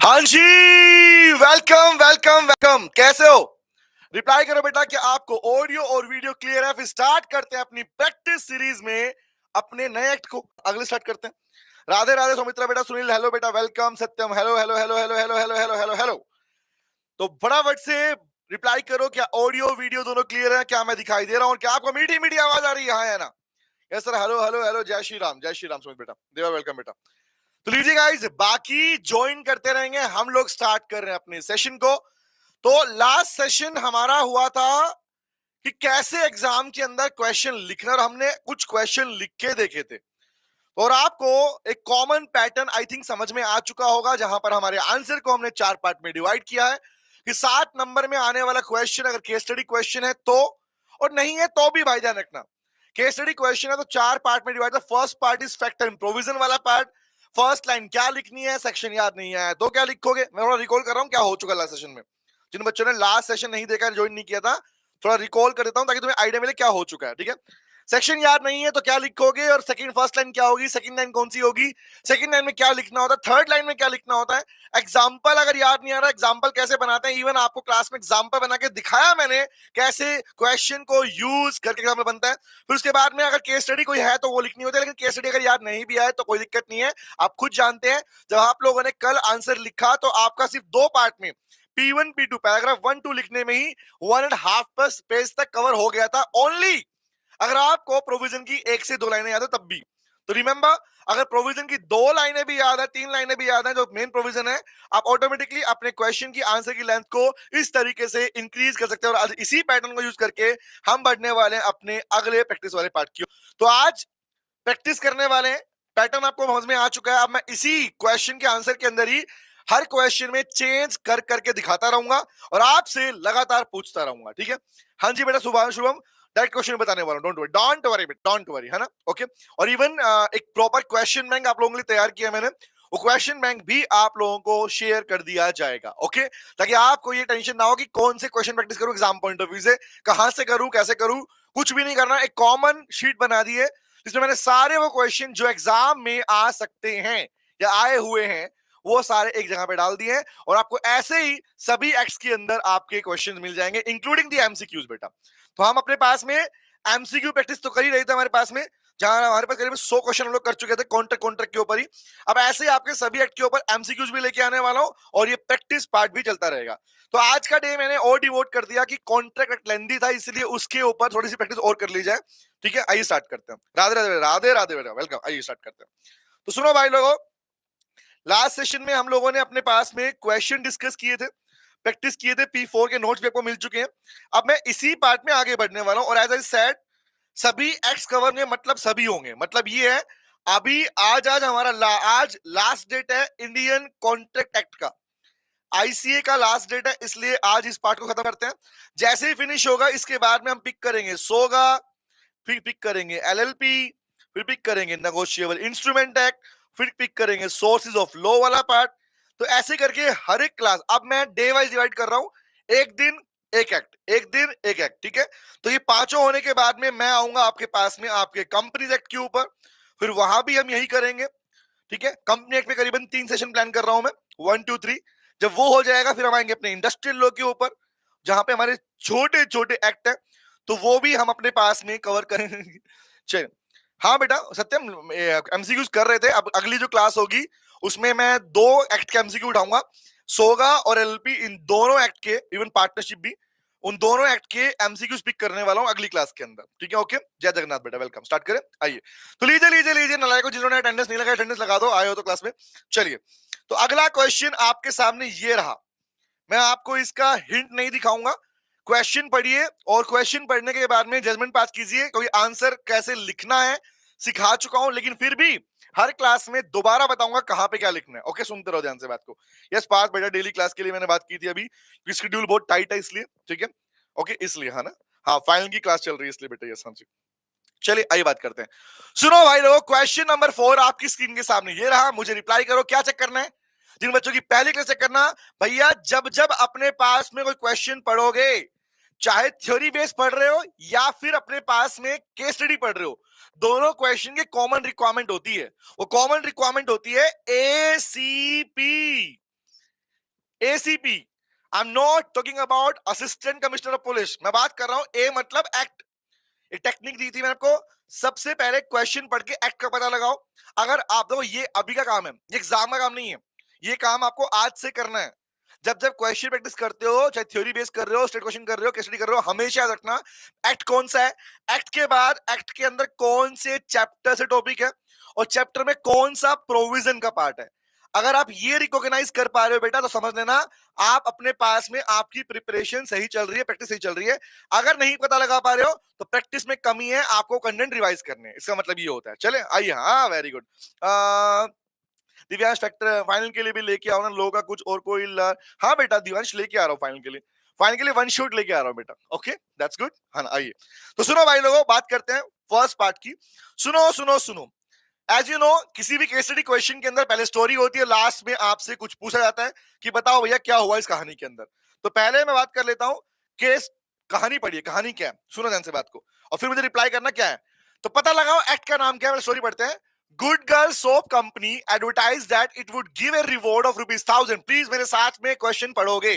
हाँ जी, welcome welcome welcome. कैसे हो? रिप्लाई करो बेटा कि आपको ऑडियो और वीडियो क्लियर है। फिर स्टार्ट करते हैं अपनी प्रैक्टिस सीरीज में अपने नए एक्ट को। अगले स्टार्ट करते हैं। राधे राधे सौमित्रा बेटा, सुनील हेलो बेटा, welcome. Satyam hello hello hello hello hello hello hello hello hello. तो फटाफट से रिप्लाई करो, क्या ऑडियो वीडियो दोनों क्लियर है? क्या मैं दिखाई दे रहा हूँ? क्या आपको मीठी मीठी आवाज आ रही है? हाँ या ना? Yes sir, hello hello hello. जय श्री राम सुमित बेटा, देवा वेलकम बेटा। तो लीजिए गाइस, बाकी ज्वाइन करते रहेंगे। हम लोग स्टार्ट कर रहे हैं अपने सेशन को। तो लास्ट सेशन हमारा हुआ था कि कैसे एग्जाम के अंदर क्वेश्चन लिखना, और हमने कुछ क्वेश्चन लिख के देखे थे। और आपको एक कॉमन पैटर्न आई थिंक समझ में आ चुका होगा, जहां पर हमारे आंसर को हमने 4 पार्ट में डिवाइड किया है कि 7 नंबर में आने वाला क्वेश्चन अगर केस स्टडी क्वेश्चन है तो, और नहीं है तो भी भाई ध्यान रखना। केस स्टडी क्वेश्चन है तो 4 पार्ट में divide. First part is fact and provision वाला पार्ट। फर्स्ट लाइन क्या लिखनी है, सेक्शन याद नहीं है तो क्या लिखोगे। मैं थोड़ा रिकॉल कर रहा हूं क्या हो चुका लास्ट सेशन में। जिन बच्चों ने लास्ट सेशन नहीं देखा, ज्वाइन नहीं किया था, थोड़ा रिकॉल कर देता हूं ताकि तुम्हें आइडिया मिले क्या हो चुका है। ठीक है, सेक्शन याद नहीं है तो क्या लिखोगे, और सेकंड फर्स्ट लाइन क्या होगी, सेकंड लाइन कौन सी होगी, सेकंड लाइन में क्या लिखना होता है, थर्ड लाइन में क्या लिखना होता है। एग्जांपल अगर याद नहीं आ रहा, एग्जांपल कैसे बनाते हैं, इवन आपको क्लास में एग्जांपल बना के दिखाया मैंने कैसे क्वेश्चन को यूज करके एग्जांपल बनता है। फिर उसके बाद में अगर केस स्टडी कोई है तो वो लिखनी होती है, लेकिन केस स्टडी अगर याद नहीं भी आए तो कोई दिक्कत नहीं है। आप खुद जानते हैं, जब आप लोगों ने कल आंसर लिखा तो आपका सिर्फ 2 पार्ट में P1 P2 पैराग्राफ 1 2 लिखने में ही 1.5 पेज तक कवर हो गया था ओनली। अगर आपको प्रोविजन की 1 से 2 लाइनें याद है तब भी। तो रिमेंबर, अगर प्रोविजन की 2 लाइनें भी याद है, 3 लाइनें भी याद है, जो मेन प्रोविजन है, आप ऑटोमेटिकली अपने क्वेश्चन की आंसर की लेंथ को इस तरीके से इंक्रीज कर सकते हैं। और आज इसी पैटर्न को यूज करके हम बढ़ने वाले हैं अपने अगले प्रैक्टिस वाले पार्ट की। तो आज प्रैक्टिस करने वाले हैं। पैटर्न आपको समझ में आ चुका है। अब मैं इसी क्वेश्चन के आंसर के अंदर ही हर क्वेश्चन में चेंज कर करके दिखाता रहूंगा और आपसे लगातार पूछता रहूंगा। ठीक है? हाँ जी बेटा, सुबह शुभम। डायरेक्ट क्वेश्चन बताने वाला हूं। डोंट वरी है ना। ओके। और इवन एक प्रॉपर क्वेश्चन बैंक आप लोगों के लिए तैयार किया मैंने। वो क्वेश्चन बैंक भी आप लोगों को शेयर कर दिया जाएगा। ओके, ताकि आपको ये टेंशन ना हो कि कौन से क्वेश्चन प्रैक्टिस करूं एग्जाम पॉइंट ऑफ व्यू से, कहां से करूं, कैसे करूं। कुछ भी नहीं करना। एक कॉमन शीट बना दी है जिसमें मैंने सारे वो क्वेश्चन जो एग्जाम में आ सकते हैं या आए हुए हैं वो सारे एक जगह पे डाल दिए हैं। और आपको ऐसे ही सभी एक्ट्स के अंदर आपके क्वेश्चन मिल जाएंगे, इंक्लूडिंग दी एमसीक्यूज बेटा। तो हम अपने पास में एमसीक्यू प्रैक्टिस तो कर ही रहे थे हमारे पास में, जहां हमारे पास करीब 100 क्वेश्चन हम लोग कर चुके थे कॉन्ट्रैक्ट कॉन्ट्रैक्ट के ऊपर ही। अब ऐसे ही आपके सभी एक्ट के ऊपर एमसीक्यूज भी लेके आने वाला हूं और ये प्रैक्टिस पार्ट भी चलता रहेगा। तो आज का डे मैंने और डिवोट कर दिया कि कॉन्ट्रैक्ट लेंदी था, इसलिए उसके ऊपर थोड़ी सी प्रैक्टिस और कर ली जाए। ठीक है, आइए स्टार्ट करते हैं। राधे राधे राधे राधे बेटा, वेलकम। आइए स्टार्ट करते हैं। तो सुनो भाई लोगों, लास्ट सेशन में हम लोगों ने अपने पास में क्वेश्चन डिस्कस किए थे, प्रैक्टिस किए थे, P4 के नोट्स भी आपको मिल चुके हैं। अब मैं इसी पार्ट में आगे बढ़ने वाला हूं। और एज आई सेड, सभी एक्ट्स कवर में मतलब सभी होंगे। मतलब ये है, अभी आज आज हमारा आज लास्ट डेट है इंडियन कॉन्ट्रैक्ट एक्ट का, आईसीए का लास्ट डेट है, इसलिए आज इस पार्ट को खत्म करते हैं। जैसे ही फिनिश होगा इसके बाद में हम पिक करेंगे सोगा, फिर पिक करेंगे एलएलपी, फिर पिक करेंगे नेगोशिएबल इंस्ट्रूमेंट एक्ट, फिर पिक करेंगे सोर्सेज ऑफ लॉ वाला पार्ट। तो ऐसे करके हर एक क्लास अब मैं डे वाइज डिवाइड कर रहा हूं। एक दिन एक एक्ट, एक दिन एक एक्ट। ठीक है, तो ये पांचों होने के बाद में मैं आऊंगा आपके पास में आपके कंपनीज एक्ट के ऊपर, फिर वहां भी हम यही करेंगे। ठीक है, कंपनी एक्ट में करीबन 3 सेशन प्लान कर रहा हूं मैं, 1 2 3। जब वो हो जाएगा फिर हम आएंगे अपने इंडस्ट्रियल लॉ के ऊपर, जहां पे हमारे छोटे छोटे एक्ट है, तो वो भी हम अपने पास में कवर करेंगे। चलिए, हाँ बेटा सत्यम, एमसीक्यूज कर रहे थे। अब अगली जो क्लास होगी उसमें मैं 2 एक्ट के एमसीक्यू उठाऊंगा, सोगा और एलपी, इन दोनों एक्ट के, इवन पार्टनरशिप भी, उन दोनों एक्ट के एमसीक्यूज पिक करने वाला हूं अगली क्लास के अंदर। ठीक है, ओके। जय जगन्नाथ बेटा, वेलकम। स्टार्ट करें, आइए। तो लीजिए लीजिए लीजिए नलायकों, जिन्होंने अटेंडेंस नहीं लगाया अटेंडेंस लगा दो, आए हो तो क्लास में। चलिए, तो अगला क्वेश्चन आपके सामने ये रहा। मैं आपको इसका हिंट नहीं दिखाऊंगा, क्वेश्चन पढ़िए और क्वेश्चन पढ़ने के बाद में जजमेंट पास कीजिए, क्योंकि आंसर कैसे लिखना है सिखा चुका हूं, लेकिन फिर भी हर क्लास में दोबारा बताऊंगा कहां पे क्या लिखना है। ओके, सुनते रहो ध्यान से बात को। यस पास बेटा, डेली क्लास के लिए मैंने बात की थी अभी, शेड्यूल बहुत टाइट है इसलिए। ठीक है, ओके, इसलिए हाँ ना, हाँ फाइनल की क्लास चल रही है इसलिए बेटा। यस हाँ जी। चलिए आइए बात करते हैं। सुनो भाई लोगों, क्वेश्चन नंबर 4 आपकी स्क्रीन के सामने ये रहा। मुझे रिप्लाई करो, क्या चेक करना है। जिन बच्चों की पहली क्लास चेक करना, भैया जब जब अपने पास में कोई क्वेश्चन पढ़ोगे, चाहे थ्योरी बेस पढ़ रहे हो या फिर अपने पास में केस स्टडी पढ़ रहे हो, दोनों क्वेश्चन के कॉमन रिक्वायरमेंट होती है। वो कॉमन रिक्वायरमेंट होती है ACP. ACP, I am not talking about assistant commissioner of police, मैं बात कर रहा हूं ए मतलब एक्ट। एक टेक्निक दी थी मैंने आपको, सबसे पहले क्वेश्चन पढ़ के एक्ट का पता लगाओ। अगर आप देखो ये अभी का काम है, ये एग्जाम का काम नहीं है, ये काम आपको आज से करना है। जब जब क्वेश्चन प्रैक्टिस करते हो, चाहे थ्योरी बेस कर रहे हो, स्टेट क्वेश्चन कर रहे हो, केस स्टडी कर रहे हो, हमेशा याद रखना एक्ट कौन सा है, एक्ट के बाद एक्ट के अंदर कौन से चैप्टर से टॉपिक है, और चैप्टर में कौन सा प्रोविजन का पार्ट है। अगर आप ये रिकॉग्नाइज कर पा रहे हो बेटा, तो समझ लेना आप अपने पास में आपकी प्रिपरेशन सही चल रही है, प्रैक्टिस सही चल रही है। अगर नहीं पता लगा पा रहे हो तो प्रैक्टिस में कमी है, आपको कंटेंट रिवाइज करने, इसका मतलब ये होता है। चले आइए, हाँ very good. Divyansh factor final के लिए भी लेके आओ ना, लोगों का कुछ और कोई हाँ बेटा दिव्यांश लेके आ रहा हूँ फाइनल के लिए, फाइनल के लिए वन शूट लेके आ रहा हूँ बेटा। Okay that's good. हाँ आइए, तो सुनो भाई लोगों, बात करते हैं फर्स्ट पार्ट की। सुनो सुनो सुनो, एज यू नो किसी भी केस स्टडी क्वेश्चन के अंदर पहले स्टोरी होती है, लास्ट में आपसे कुछ पूछा जाता है कि बताओ भैया क्या हुआ इस कहानी के अंदर। तो पहले मैं बात कर लेता हूं केस, कहानी पढ़िए, कहानी क्या है सुनो ध्यान से बात को, और फिर मुझे रिप्लाई करना क्या है। तो पता लगाओ एक्ट का नाम क्या है, स्टोरी पढ़ते हैं। Good girl soap company advertise that it would give a reward of ₹1000, please मेरे साथ में क्वेश्चन पढ़ोगे।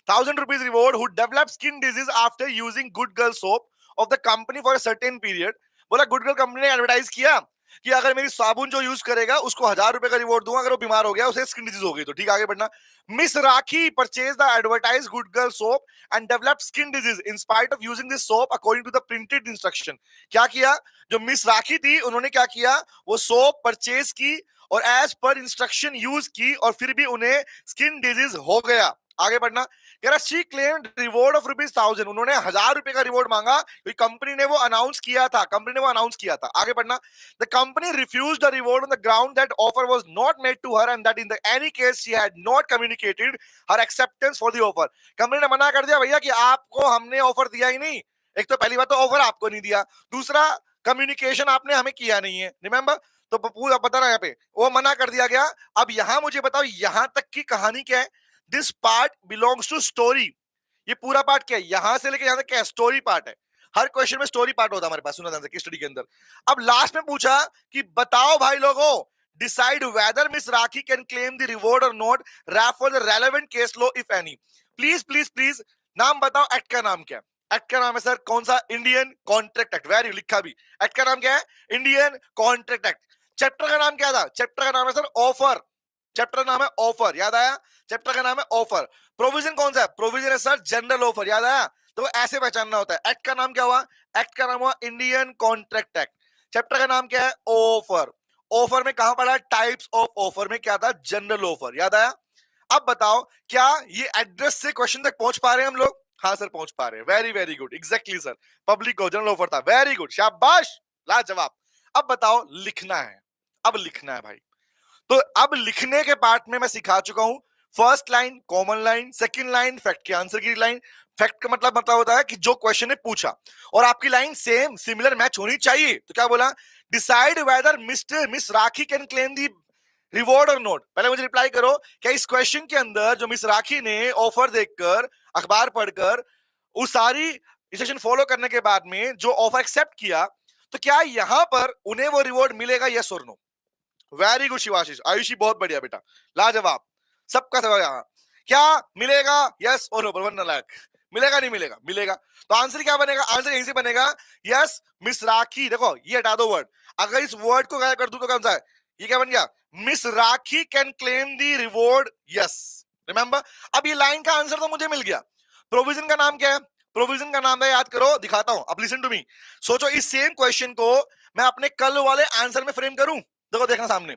₹1000 reward who developed skin disease after using good girl soap of the company for a certain period। बोला good girl company ने advertise किया कि अगर मेरी साबुन जो यूज करेगा उसको ₹1000 का रिवॉर्ड दूंगा, अगर वो बीमार हो गया, उसे स्किन डिजीज हो गई तो। ठीक, आगे बढ़ना। Miss Rakhi purchase the advertise good girl soap and develop skin disease in spite of using this soap according to the printed instruction. क्या किया, जो मिस राखी थी उन्होंने क्या किया, वो सोप परचेज की और एज पर इंस्ट्रक्शन यूज की, और फिर भी उन्हें स्किन डिजीज हो गया। आगे बढ़ना, कह रहा शी क्लेम्ड रिवॉर्ड ऑफ ₹1000, उन्होंने ₹1000 का रिवॉर्ड मांगा क्योंकि कंपनी ने वो अनाउंस किया था, कंपनी ने वो अनाउंस किया था। आगे बढ़ना, the company refused the reward on the ground that offer was not made to her and that in the any case she had not communicated her acceptance for the offer. Company ने मना कर दिया भैया कि आपको हमने offer दिया ही नहीं। एक तो पहली बात तो ऑफर आपको नहीं दिया, दूसरा कम्युनिकेशन आपने हमें किया नहीं है, रिमेंबर। तो पूरा पता ना, यहाँ पे वो मना कर दिया गया। अब यहां मुझे बताओ यहां तक की कहानी क्या है। This part belongs to story. ये पूरा पार्ट क्या है, यहां से लेके यहां तक क्या है, स्टोरी पार्ट है। हर क्वेश्चन में स्टोरी पार्ट होता है हमारे पास, सुना ध्यान से स्टडी के अंदर। अब लास्ट में पूछा कि बताओ भाई लोगों, decide whether miss Rakhi can claim the reward और not, rap for the relevant case law if any. Please please please नाम बताओ, एक्ट का नाम क्या है। एक्ट का नाम है सर कौन सा, इंडियन कॉन्ट्रैक्ट एक्ट। वेरी लिखा भी, एक्ट का नाम क्या है, इंडियन कॉन्ट्रैक्ट एक्ट। चैप्टर का नाम क्या था, चैप्टर का नाम है सर ऑफर, चैप्टर नाम है ऑफर, याद आया, चैप्टर का नाम है ऑफर। प्रोविजन कौन सा है, प्रोविजन है सर जनरल ऑफर, याद आया। तो ऐसे पहचानना होता है। एक्ट का नाम क्या हुआ, एक्ट का नाम हुआ इंडियन कॉन्ट्रैक्ट एक्ट। चैप्टर का नाम क्या है, ऑफर। ऑफर में कहां पड़ा, टाइप्स ऑफ ऑफर में क्या था, जनरल ऑफर, याद आया। अब बताओ क्या ये एड्रेस से क्वेश्चन तक पहुंच पा रहे हैं हम लोग, हाँ सर पहुंच पा रहे हैं, very very good, exactly sir, public को जनरल ऑफर था, वेरी गुड, शाबाश, लाजवाब। अब बताओ लिखना है, अब लिखना है भाई। तो अब लिखने के पार्ट में मैं सिखा चुका हूं, first line common line, second line fact के आंसर की लाइन। फैक्ट का मतलब होता है कि जो क्वेश्चन ने पूछा और आपकी लाइन सेम सिमिलर मैच होनी चाहिए। तो क्या बोला, decide whether mister miss Rakhi can claim the reward और नोट। पहले मुझे रिप्लाई करो, क्या इस क्वेश्चन के अंदर जो मिस राखी ने ऑफर देखकर, अखबार पढ़कर, उस सारी इंस्ट्रक्शन फॉलो करने के बाद में जो ऑफर एक्सेप्ट किया, तो क्या यहां पर उन्हें वो रिवॉर्ड मिलेगा, यस और no. Very good Shivashish, Ayushi बहुत बढ़िया बेटा, लाजवाब, सबका सब यहाँ। क्या मिलेगा, यस और नो, वरना लायक मिलेगा, नहीं मिलेगा, मिलेगा। तो आंसर क्या बनेगा, आंसर यहीं से बनेगा, यस मिस राखी। देखो ये हटा दो वर्ड, अगर इस वर्ड को गायब कर दूं तो कौन सा है, ये क्या बन गया, miss Rakhi can claim the reward, yes, remember. अब ये लाइन का आंसर तो मुझे मिल गया। प्रोविजन का नाम क्या है, प्रोविजन का नाम है, याद करो, दिखाता हूं, अब लिसन टू मी। सोचो इस सेम क्वेश्चन को मैं अपने कल वाले आंसर में फ्रेम करूं, देखो देखना सामने।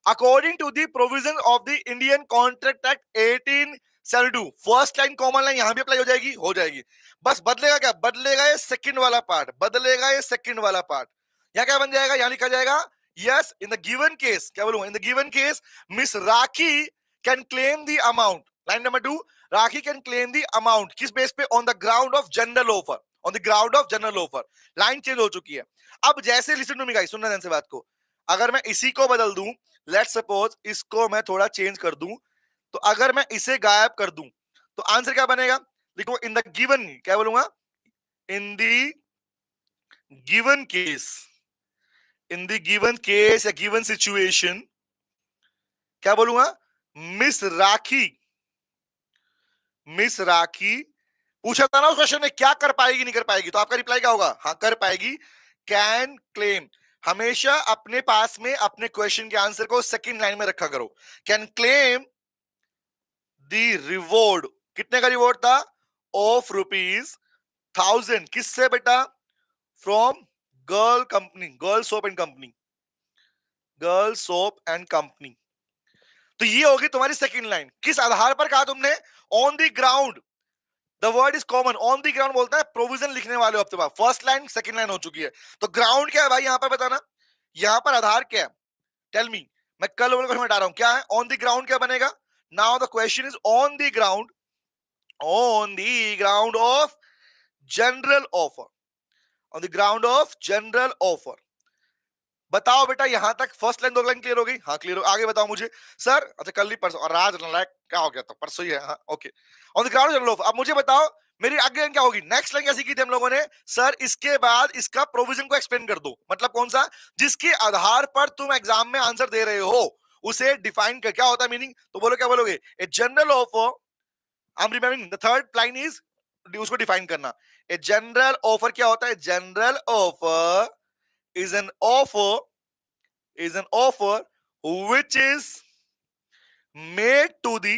According to the provision of the Indian contract act 1872, first line common line यहां भी अप्लाई हो जाएगी, हो जाएगी। बस बदलेगा क्या, बदलेगा ये सेकंड वाला पार्ट, बदलेगा ये सेकंड वाला पार्ट। यहां क्या बन जाएगा, यहां लिखा जाएगा, yes in the given case, क्या बोलूंगा, इन the given case miss Rakhi can claim the amount. Line number 2, rakhi can claim the amount, किस बेस पे, on the ground of general offer, on the ground of general offer. Line change हो चुकी है। अब जैसे listen to me guys, सुनना ध्यान से बात को, अगर मैं इसी को बदल दूं, लेट सपोज इसको मैं थोड़ा चेंज कर दूं, तो अगर मैं इसे गायब कर दूं तो आंसर क्या बनेगा, लिखो इन द गिवन, क्या बोलूंगा, इन the given case, in the given case या गिवन सिचुएशन, क्या बोलूंगा, मिस राखी मिस राखी पूछा था ना उस क्वेश्चन में, क्या कर पाएगी नहीं कर पाएगी, तो आपका रिप्लाई क्या होगा? हाँ कर पाएगी, कैन क्लेम। हमेशा अपने पास में अपने क्वेश्चन के आंसर को सेकंड लाइन में रखा करो। कैन क्लेम दी रिवॉर्ड, कितने का रिवॉर्ड था? ऑफ ₹1000। किससे बेटा? From girl company, girl soap and company, girl soap and company. तो ये होगी तुम्हारी सेकंड लाइन। किस आधार पर कहा तुमने? On the ground, the word is common. On the ground बोलता है प्रोविजन लिखने वाले हो आपके पास। फर्स्ट लाइन सेकंड लाइन हो चुकी है, तो ग्राउंड क्या है भाई? यहां पर बताना, यहां पर आधार क्या है? Tell me. मैं कल वाले क्वेश्चन हटा रहा हूं, क्या है ऑन द ग्राउंड? क्या बनेगा? Now the question is on the ground, on the ground of general offer, on the ground of general offer. बताओ बेटा, यहां तक फर्स्ट लाइन दो लाइन क्लियर हो गई? हाँ क्लियर हो। आगे बताओ मुझे सर। अच्छा कल नहीं परसों, और आज नालायक क्या हो गया? तो परसों ही है। हाँ okay, on the ground general offer. अब मुझे बताओ मेरी आगे लाइन क्या होगी? नेक्स्ट लाइन क्या सीखी थी हम लोगों ने? सर इसके बाद इसका प्रोविजन को एक्सप्लेन कर दो। मतलब कौन सा? जिसके आधार पर तुम एग्जाम में आंसर दे रहे हो उसे डिफाइन कर। क्या होता है मीनिंग? तो बोलो, क्या बोलोगे? A general offer, I am remembering the third line is, उसको डिफाइन करना। ए जनरल ऑफर क्या होता है? General offer is an offer, is an offer which is made to the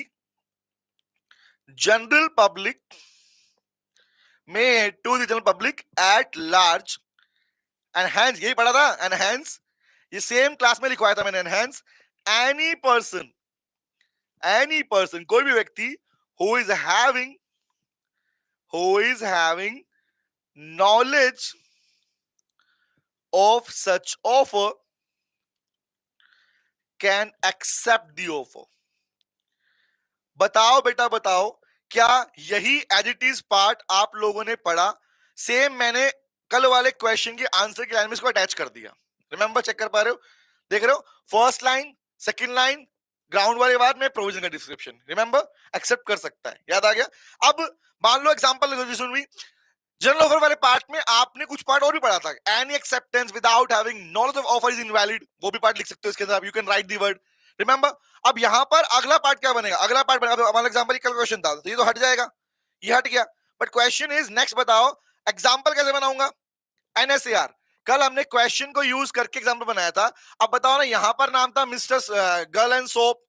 general public, made to the general public at large, and hence यही पढ़ा था, and hence ये same class में लिखवाया था मैंने, and hence any person, any person कोई भी व्यक्ति who is having knowledge of such offer can accept the offer। बताओ बेटा बताओ, क्या यही एडिटिव पार्ट आप लोगों ने पढ़ा? सेम मैंने कल वाले क्वेश्चन के आंसर की लाइन में इसको अटैच कर दिया। रिमेंबर, चेक कर पा रहे हो? देख रहे हो? First line, second line, ground वाले बाद में प्रोविजन का डिस्क्रिप्शन। रिमेंबर, एक्सेप्ट कर सकता है। याद आ गया? अब मान लो एग्जांपल जनरल ऑफर वाले पार्ट में आपने कुछ पार्ट और भी पढ़ा था। Any acceptance without having knowledge of offer is invalid, वो भी पार्ट लिख सकते हो इसके अंदर। You can write the word. Remember, अब यहां पर अगला पार्ट क्या बनेगा? अगला पार्ट बनेगा, हमारा एग्जांपल कल क्वेश्चन था तो ये तो हट जाएगा, ये हट गया। बट क्वेश्चन इज नेक्स्ट, बताओ एग्जांपल कैसे बनाऊंगा? एनएसएआर, कल हमने क्वेश्चन को यूज करके एग्जांपल बनाया था। अब बताओ ना, यहां पर नाम था मिस्टर गर्ल एंड सोप,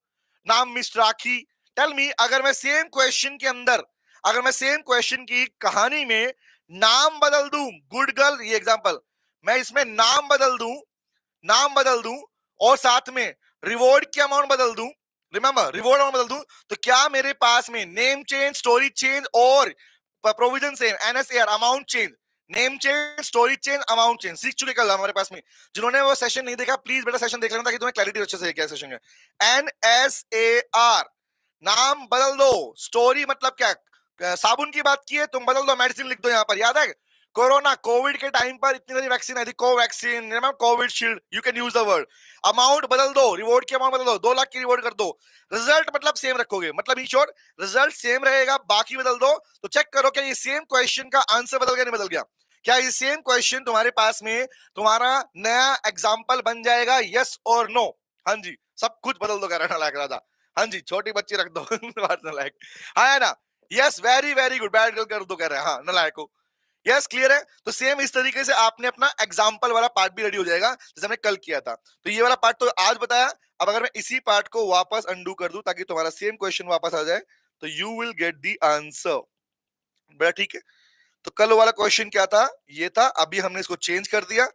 नाम मिस्टर राखी। टेल मी, अगर मैं सेम क्वेश्चन के अंदर, अगर मैं सेम क्वेश्चन की कहानी में नाम बदल दूं, गुड गर्ल, ये एग्जांपल, मैं इसमें नाम बदल दूं, नाम बदल दूं और साथ में रिवॉर्ड की अमाउंट बदल दूं, रिमेंबर रिवॉर्ड अमाउंट बदल दूं, तो क्या मेरे पास में नेम चेंज, स्टोरी चेंज और provision same, NSAR amount change, name change, story change, amount change सीख चुके कल हमारे पास में। जिन्होंने वो सेशन नहीं देखा प्लीज बेटा सेशन देख लेना ताकि तुम्हें क्लैरिटी अच्छे से क्या सेशन है। एनएसएआर, नाम बदल दो, स्टोरी मतलब क्या? साबुन की बात की है, तुम बदल दो, मेडिसिन लिख दो। यहां पर याद है कोरोना कोविड के टाइम पर इतनी सारी वैक्सीन आई थी, Covaxin, Covid shield, you can use the word. Amount बदल दो, रिवॉर्ड की अमाउंट बदल दो, 2 लाख की रिवॉर्ड कर दो। रिजल्ट मतलब सेम रखोगे, मतलब इन शॉर्ट रिजल्ट सेम रहेगा, बाकी बदल दो। तो चेक करो क्या ये सेम क्वेश्चन का आंसर बदल गया नहीं बदल गया? क्या ये सेम क्वेश्चन तुम्हारे पास में तुम्हारा नया एग्जाम्पल बन जाएगा? यस और नो? हाँ जी, सब कुछ बदल दो, कह रहा लायक राजा। हाँ जी, छोटी बच्ची रख दो लायक, हाँ है ना? Yes, very very good, bad girl कर दो, कह रहे हैं हाँ नलायक को। यस क्लियर है? तो सेम इस तरीके से आपने अपना एग्जाम्पल वाला पार्ट भी रेडी हो जाएगा जैसे हमने कल किया था। तो ये वाला पार्ट तो आज बताया। अब अगर मैं इसी पार्ट को वापस अंडू कर दूं ताकि तुम्हारा सेम क्वेश्चन वापस आ जाए, तो you will get the answer. बड़ा ठीक है। तो कल वाला क्वेश्चन क्या था? ये था। अभी हमने इसको चेंज कर दिया।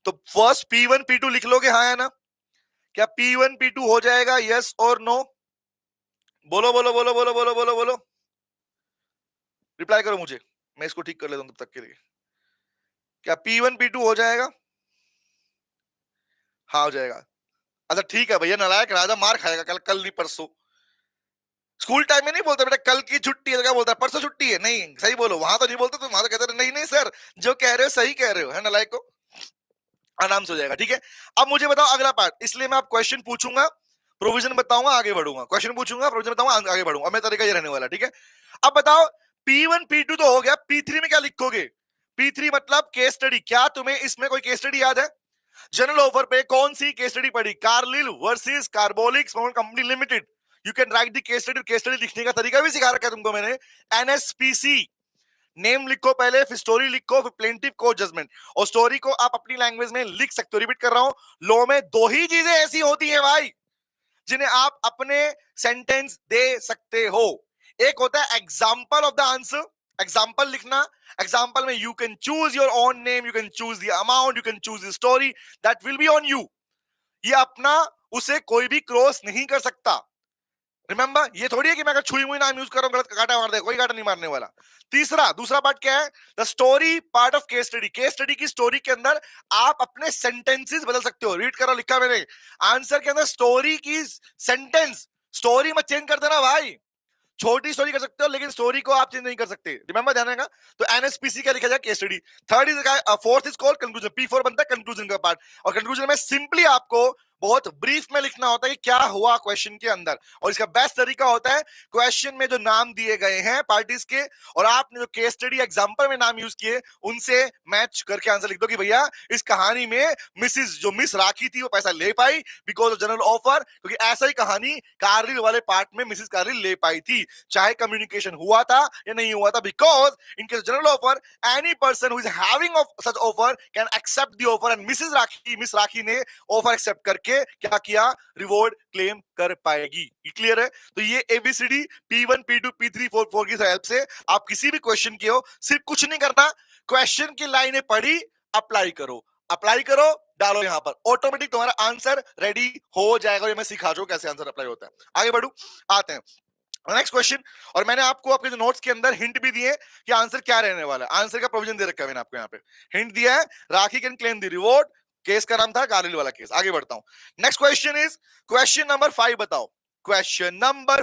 तो फर्स्ट P1 P2 लिख लोगे, हाँ है ना? क्या P1 P2 हो जाएगा? यस और नो? बोलो बोलो बोलो बोलो बोलो बोलो बोलो, रिप्लाई करो मुझे, मैं इसको ठीक कर लेता हूं तब तक के लिए। क्या P1 P2 हो जाएगा? हाँ हो जाएगा। अच्छा ठीक है भैया, नालायक राजा मार खाएगा कल, कल नहीं परसों। स्कूल टाइम में नहीं बोलते बेटा कल की छुट्टी है, तो क्या बोलता है? परसों छुट्टी है। नहीं सही बोलो, वहां तो नहीं बोलते, तुम वहां तो कहते नहीं नहीं सर जो कह रहे हो सही कह रहे हो, है नालायक को। आराम से हो जाएगा, ठीक है। अब मुझे बताओ अगला पार्ट, इसलिए मैं आप क्वेश्चन पूछूंगा, प्रोविजन बताऊंगा, आगे बढ़ूंगा। क्वेश्चन पूछूंगा, प्रोविजन बताऊंगा, आगे बढ़ूंगा। मैं तरीका ये रहने वाला, ठीक है। अब बताओ P1 P2 तो हो गया, P3 में क्या लिखोगे? P3 मतलब केस स्टडी। क्या तुम्हें इसमें कोई केस स्टडी याद है? जनरल ऑफर पे कौन सी केस स्टडी पढ़ी? Carlill versus carbolic company limited. You can write the case study. Case study लिखने का तरीका भी सिखा रखा है तुमको मैंने, एनएसपीसी। नेम लिखो पहले, फिर स्टोरी लिखो, फिर प्लेंटिव को जजमेंट। और स्टोरी को आप अपनी लैंग्वेज में लिख सकते हो। रिपीट कर रहा हूं, लॉ में दो ही चीजें ऐसी होती है भाई जिन्हें आप अपने सेंटेंस दे सकते हो। एक होता है example of the answer, example लिखना। एग्जाम्पल में you can choose your own name, you can choose the amount, you can choose the story, that will be on you. ये अपना, उसे कोई भी क्रॉस नहीं कर सकता। रिमेंबर, ये थोड़ी है कि मैं अगर छुई मुई नाम यूज कर रहा हूं गलत काटा मार दे, कोई काटा नहीं मारने वाला। दूसरा पार्ट क्या है, the story part of case study. Case study की स्टोरी के अंदर आप अपने सेंटेंसेस बदल सकते हो। रीड करो, लिखा मैंने आंसर के अंदर स्टोरी की सेंटेंस, स्टोरी मत चेंज कर देना भाई। छोटी स्टोरी कर सकते हो लेकिन स्टोरी को आप चेंज नहीं कर सकते। रिमेंबर, ध्यान रखना। तो एनएसपीसी का लिखा जाए case study. Fourth is called conclusion. P4 बनता है कंक्लूजन का पार्ट। और कंक्लूजन में सिंपली आपको बहुत ब्रीफ में लिखना होता है कि क्या हुआ क्वेश्चन के अंदर। और इसका बेस्ट तरीका होता है, क्वेश्चन में जो नाम दिए गए हैं पार्टीज के और आपने जो केस स्टडी एग्जांपल में नाम यूज किए उनसे मैच करके आंसर लिख दो कि भैया इस कहानी में मिस राखी थी वो पैसा ले पाई बिकॉज ऑफ जनरल ऑफर। क्योंकि ऐसा ही कहानी कार्लिल वाले पार्ट में मिसिस कार्लिल ले पाई थी, चाहे कम्युनिकेशन हुआ था या नहीं हुआ था। Because in case general offer, any person who is having such offer can accept the offer and miss Rakhi ने ऑफर एक्सेप्ट करके क्या किया, रिवॉर्ड क्लेम कर पाएगी। ये क्लियर है? तो ये एबीसीडी P1 P2 P3 4 की हेल्प से आप किसी भी क्वेश्चन की हो, सिर्फ कुछ नहीं करना, क्वेश्चन की लाइनें पढ़ी, अप्लाई करो, डालो यहां पर, ऑटोमेटिक तुम्हारा आंसर रेडी हो जाएगा। ये मैं सिखा दूं कैसे आंसर अप्लाई होता है। आगे बढ़ू, आते हैं नेक्स्ट क्वेश्चन। और मैंने आपको आपके जो नोट्स के अंदर हिंट भी दिए कि आंसर क्या रहने वाला है। आंसर का प्रोविजन दे रखा है मैंने आपको, यहाँ पे हिंट दिया है, Rakhi can claim the reward. Case का नाम था कार्लिल वाला केस। आगे बढ़ता हूं, next question is question number 5। बताओ क्वेश्चन नंबर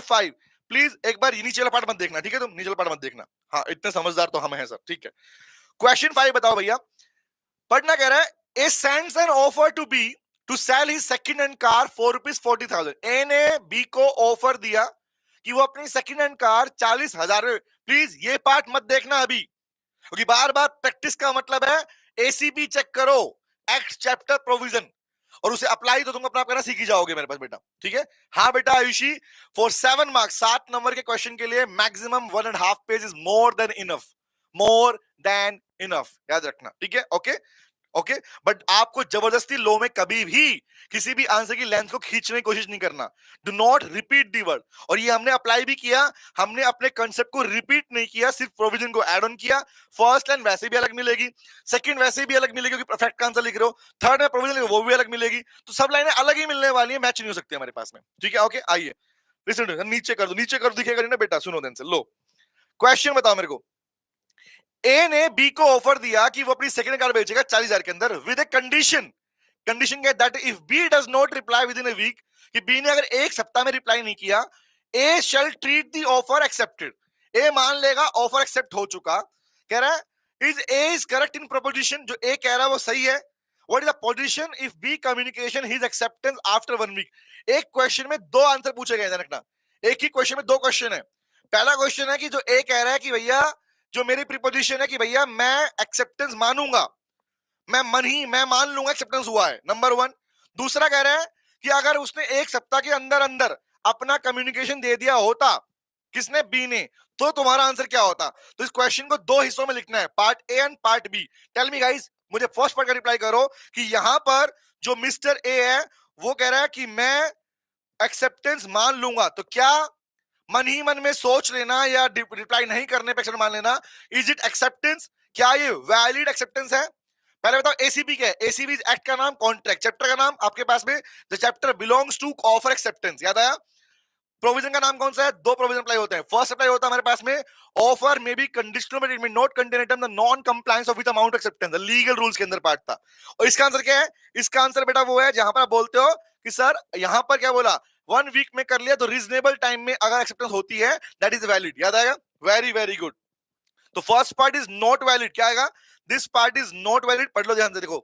5। प्लीज एक बार नीचे वाला पार्ट मत देखना, ठीक है? तुम नीचे वाला पार्ट मत देखना। हाँ, इतने समझदार तो हम हैं सर, ठीक है। क्वेश्चन 5 बताओ भैया। पढ़ना कह रहा है, A sends an offer to B to sell his second hand car for ₹40,000। A ने बी को ऑफर दिया कि वो अपनी सेकंड हैंड कार 40,000 में। प्लीज ये पार्ट मत देखना अभी, क्योंकि बार बार प्रैक्टिस का मतलब है एसीबी चेक करो, एक्ट चैप्टर प्रोविजन, और उसे अप्लाई तो तुम अपना करना सीख ही जाओगे मेरे पास बेटा, ठीक है? हाँ बेटा आयुषी, फॉर 7 मार्क्स 7 नंबर के क्वेश्चन के लिए maximum 1.5 page is more than enough, याद रखना, ठीक है? ओके, बट आपको जबरदस्ती लो में कभी भी किसी भी आंसर की लेंथ को खींचने की कोशिश नहीं करना। Do not repeat the word. और ये हमने अप्लाई भी किया, हमने अपने कंसेप्ट को रिपीट नहीं किया, सिर्फ प्रोविजन को ऐड ऑन किया। फर्स्ट लाइन वैसे भी अलग मिलेगी, सेकंड वैसे भी अलग मिलेगी क्योंकि परफेक्ट का आंसर लिख रहे हो, थर्ड में प्रोविजन वो भी अलग मिलेगी, तो सब लाइनें अलग ही मिलने वाली है, मैच नहीं हो सकती हमारे पास में, ठीक है? ओके, आइए नीचे कर दो, दिखेगा नहीं ना बेटा, सुनो ध्यान से। लो क्वेश्चन बताओ मेरे को। ए ने बी को ऑफर दिया कि वो अपनी सेकंड कार बेचेगा 40,000 के अंदर विद ए कंडीशन क्या, that if B does not reply within a week, कि बी ने अगर एक सप्ताह में रिप्लाई नहीं किया, A shall treat the offer accepted. A मान लेगा ऑफर एक्सेप्ट हो चुका। कह रहा है is A is correct in proposition, जो ए कह रहा है वो सही है। What is the position if B communication his acceptance after 1 week. एक क्वेश्चन में दो आंसर पूछे गए, रखना, एक ही क्वेश्चन में दो क्वेश्चन है। पहला क्वेश्चन है कि जो ए कह रहा है कि भैया जो मेरी प्रीपोजिशन है कि भैया मैं एक्सेप्टेंस मानूंगा, मैं मान लूंगा एक्सेप्टेंस हुआ है, नंबर 1। दूसरा कह रहा है कि अगर उसने एक सप्ताह के अंदर अंदर अपना कम्युनिकेशन दे दिया होता, किसने, बी ने, तो तुम्हारा आंसर क्या होता? तो इस क्वेश्चन को दो हिस्सों में लिखना है, part A and part B. Tell me guys, मुझे फर्स्ट पार्ट का रिप्लाई करो कि यहां पर जो मिस्टर ए है वो कह रहा है कि मैं एक्सेप्टेंस मान लूंगा, तो क्या मन ही मन में सोच लेना या रिप्लाई नहीं करने पे एक्सेप्टेंस मान लेना, इज इट एक्सेप्टेंस? क्या ये वैलिड एक्सेप्टेंस है? पहले बताओ एसीबी क्या है? एसीबी एक्ट का नाम, कॉन्ट्रैक्ट, चैप्टर का नाम आपके पास में, the chapter belongs to offer acceptance, याद आया? प्रोविजन का नाम कौन सा है? दो प्रोविजन अप्लाई होते हैं। फर्स्ट अप्लाई होता है हमारे पास में, offer may be conditional but it may not contain the non compliance of with amount acceptance, the legal rules के अंदर पार्ट था। और इसका आंसर क्या है? इसका आंसर बेटा वो है जहां पर आप बोलते हो कि सर यहां पर क्या बोला, 1 वीक में कर लिया तो रीजनेबल टाइम में अगर एक्सेप्टेंस होती है दैट इज वैलिड, याद आएगा? Very good. तो first part is not valid, क्या आएगा? This part is not valid. पढ़ लो ध्यान से, देखो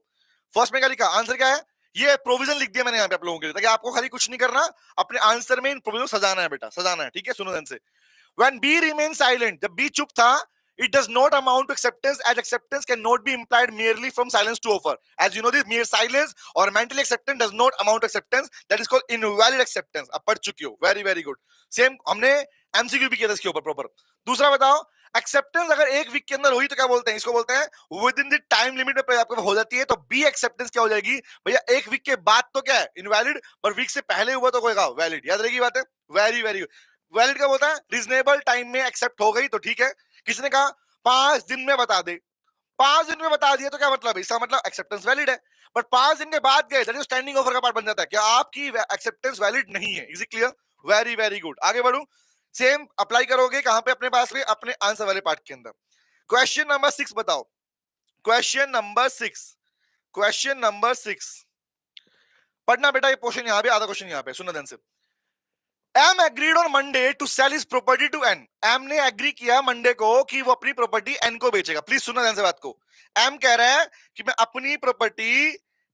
फर्स्ट में क्या लिखा, आंसर क्या है? ये प्रोविजन लिख दिया मैंने यहाँ पे आप लोगों के लिए, ताकि आपको खाली कुछ नहीं करना, अपने आंसर में इन प्रोविजन सजाना है बेटा, सजाना है, ठीक है? सुनो ध्यान से। When B remained silent, जब B चुप था, It does not amount to acceptance, as acceptance cannot be implied merely from silence to offer. As you know, this mere silence or mentally acceptance does not amount to acceptance. That is called invalid acceptance. अब पढ़ चुकी हो, very very good. Same हमने MCQ भी किया था इसके ऊपर प्रॉपर. दूसरा बताओ, एक्सेप्टेंस अगर एक वीक के अंदर हुई तो क्या बोलते हैं? इसको बोलते हैं with in the time limit में आपको हो जाती है तो बी एक्सेप्टेंस क्या हो जाएगी भैया? एक वीक के बाद तो क्या है इनवैलिड, पर वीक से पहले हुआ तो होगा वैलिड. याद रहेगी बात है? Very very good. वैलिड क्या बोलता है? रीजनेबल टाइम में एक्सेप्ट हो गई तो ठीक है. किसी ने कहा 5 दिन में बता दे, 5 दिन में बता दिया तो क्या मतलब? इसका मतलब एक्सेप्टेंस वैलिड है. बट 5 दिन के बाद गए दैट इज स्टैंडिंग ऑफर का पार्ट बन जाता है. क्या आपकी एक्सेप्टेंस वैलिड नहीं है? Is it clear? Very very good. आगे बढ़ू. सेम अप्लाई करोगे कहां पे? अपने पास में, अपने आंसर वाले पार्ट के अंदर. क्वेश्चन नंबर 6 बताओ. Question number 6. क्वेश्चन नंबर 6 पढ़ना बेटा. ये क्वेश्चन यहां पे, आधा क्वेश्चन यहां पे. सुनना ध्यान से. M agreed on Monday to sell his property to N. M ने एग्री किया मंडे को कि वो अपनी प्रॉपर्टी एन को बेचेगा. प्लीज सुनना ध्यान से बात को. एम कह रहा है कि मैं अपनी प्रॉपर्टी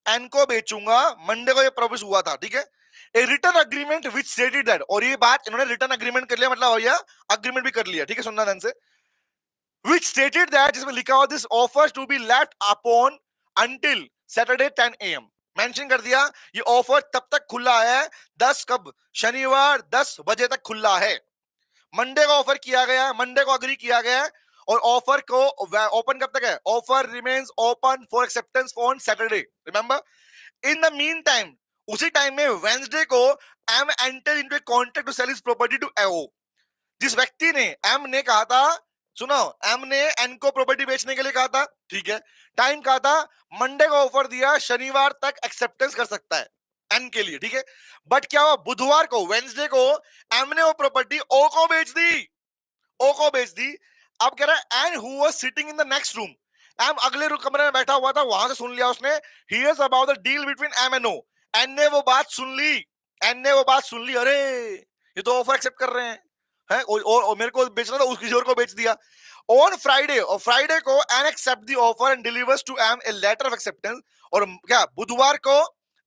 एन को बेचूंगा. मंडे को ये प्रॉमिस हुआ था, ठीक है. A return agreement which stated that, और ये बात इन्होंने रिटर्न अग्रीमेंट कर लिया, मतलब भैया अग्रीमेंट भी कर लिया, ठीक है. सुनना ध्यान से. विच स्टेटेड दैट, जिसमें लिखा हुआ this offer to be left upon until Saturday 10 AM. Mention कर दिया ये ऑफर तब तक खुला है 10 कब? शनिवार 10 बजे तक खुला है. मंडे को ऑफर किया गया है, मंडे को अग्री किया गया है, और ऑफर को ओपन कब तक है? Offer remains open for acceptance on Saturday. Remember, in the mean time, उसी टाइम में वेंसडे को M enter into a contract to sell his property to एओ. जिस व्यक्ति ने, एम ने कहा था, सुनो, एम ने एन को प्रॉपर्टी बेचने के लिए कहा था, ठीक है. टाइम कहा था, मंडे को ऑफर दिया, शनिवार तक एक्सेप्टेंस कर सकता है एन के लिए, ठीक है. बट क्या हुआ? बुधवार को, वेंसडे को एम ने वो प्रॉपर्टी ओ को बेच दी. ओ को बेच दी. अब कह रहा है N who was sitting in the next room. M अगले कमरे में बैठा हुआ था, वहां से सुन लिया उसने. Hears about the deal between M and O. N ने वो बात सुन ली. एन ने वो बात सुन ली. अरे ये तो ऑफर एक्सेप्ट कर रहे हैं, है, और मेरे को बेचना था, किसी और को बेच दिया. ऑन फ्राइडे, और फ्राइडे को N accept the offer and delivers to M a letter of acceptance. और क्या बुधवार को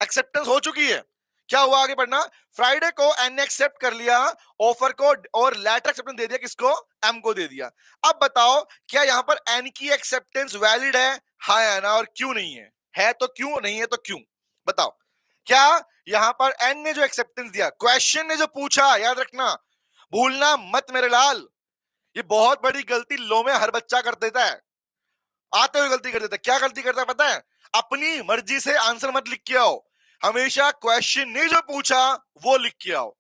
एक्सेप्टेंस हो चुकी है. क्या हुआ? आगे बढ़ना. फ्राइडे को एन ने एक्सेप्ट कर लिया ऑफर को, और लेटर एक्सेप्टेंस दे दिया. किसको? एम को दे दिया. अब बताओ क्या यहां पर एन की एक्सेप्टेंस वैलिड है? हाँ या ना? और क्यों नहीं है? है तो क्यों, नहीं है तो क्यों? बताओ. क्या यहां पर एन ने जो एक्सेप्टेंस दिया, क्वेश्चन ने जो पूछा, याद रखना, भूलना मत मेरे लाल. ये बहुत बड़ी गलती लो में हर बच्चा कर देता है. आते हुए गलती कर देता है. क्या गलती करता है पता है? अपनी मर्जी से आंसर मत लिख के आओ. हमेशा क्वेश्चन ने जो पूछा वो लिख के आओ.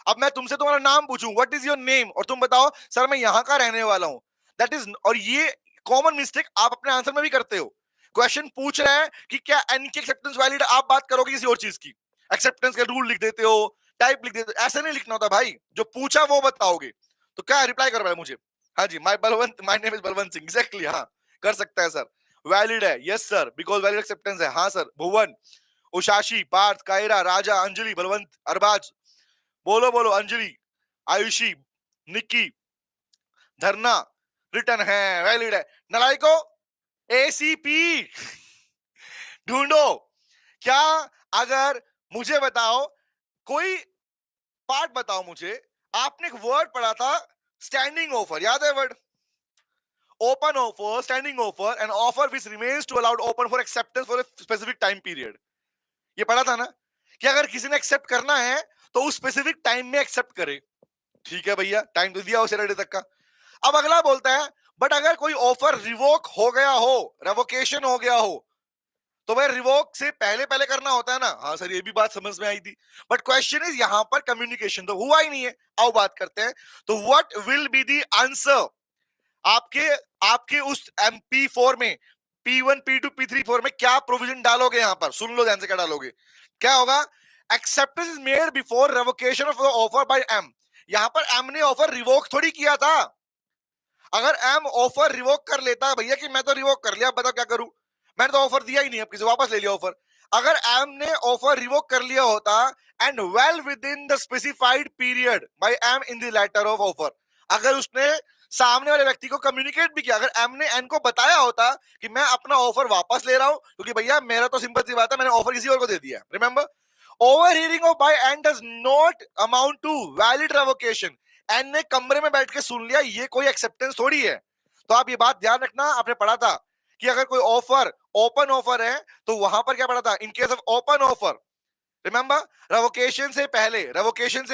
अब मैं तुमसे तुम्हारा नाम पूछूं, व्हाट इज योर नेम, और तुम बताओ सर मैं यहां का रहने वाला हूं, दैट इज, और ये कॉमन मिस्टेक आप अपने आंसर में भी करते हो. क्वेश्चन पूछ रहा है कि क्या एन की एक्सेप्टेंस वैलिड, आप बात करोगे किसी और चीज की. एक्सेप्टेंस के रूल लिख देते हो, टाइप लिख देते हो. ऐसा नहीं लिखना होता भाई. जो पूछा वो बताओगे. तो क्या रिप्लाई कर रहा है मुझे? हाँ जी, my name is Balwant Singh. Exactly, हाँ कर सकता है सर. वैलिड है, yes sir, because valid acceptance है. हाँ सर. भुवन, उशाशी, पार्थ, कायरा, राजा, अंजलि, बलवंत, अरबाज, बोलो बोलो, अंजलि, आयुषी, निक्की, धरना, रिटर्न है, वैलिड है. नलायको, एसीपी ढूंढो. क्या, अगर मुझे बताओ, कोई पार्ट बताओ मुझे. आपने एक वर्ड पढ़ा था, स्टैंडिंग ऑफर, याद है word? Open offer, standing offer, and offer which remains to allowed open for acceptance for a specific time period. ये पढ़ा था ना कि अगर किसी ने एक्सेप्ट करना है तो उस स्पेसिफिक टाइम में एक्सेप्ट करे. ठीक है भैया, टाइम तो दिया हो सैटरडे तक का. अब अगला बोलता है बट अगर कोई ऑफर रिवोक हो गया हो, रेवोकेशन हो गया हो, तो भाई रिवोक से पहले पहले करना होता है ना. हाँ सर, ये भी बात समझ में आई थी. बट क्वेश्चन इज यहां पर कम्युनिकेशन तो हुआ ही नहीं है. आओ बात करते हैं. तो what will be the answer? आपके आपके उस MP4 में, P1 P2 P3 4 में क्या प्रोविजन डालोगे? यहां पर सुन लो ध्यान से, क्या डालोगे? क्या होगा? Acceptance is made before revocation of offer by M. यहां पर एम ने ऑफर रिवोक थोड़ी किया था. अगर एम ऑफर रिवोक कर लेता भैया कि मैं तो रिवोक कर लिया, बताओ क्या करूं, मैंने तो ऑफर दिया ही नहीं, अब किसी वापस ले लिया ऑफर. अगर एम ने ऑफर रिवोक कर लिया होता and well within the specified period by M in the letter of offer, अगर उसने सामने वाले व्यक्ति को कम्युनिकेट भी किया, अगर एम ने एन को बताया होता कि मैं अपना ऑफर वापस ले रहा हूं क्योंकि भैया मेरा तो सिंपल सी बात है, मैंने ऑफर किसी और को दे दिया. Remember, overhearing of by N does not amount to valid revocation. N ने कमरे में बैठ के सुन लिया, ये कोई एक्सेप्टेंस थोड़ी है. तो आप ये बात ध्यान रखना, आपने पढ़ा था कि अगर कोई ऑफर ओपन ऑफर है तो वहां पर क्या पढ़ा था, इन case of open offer, remember, revocation से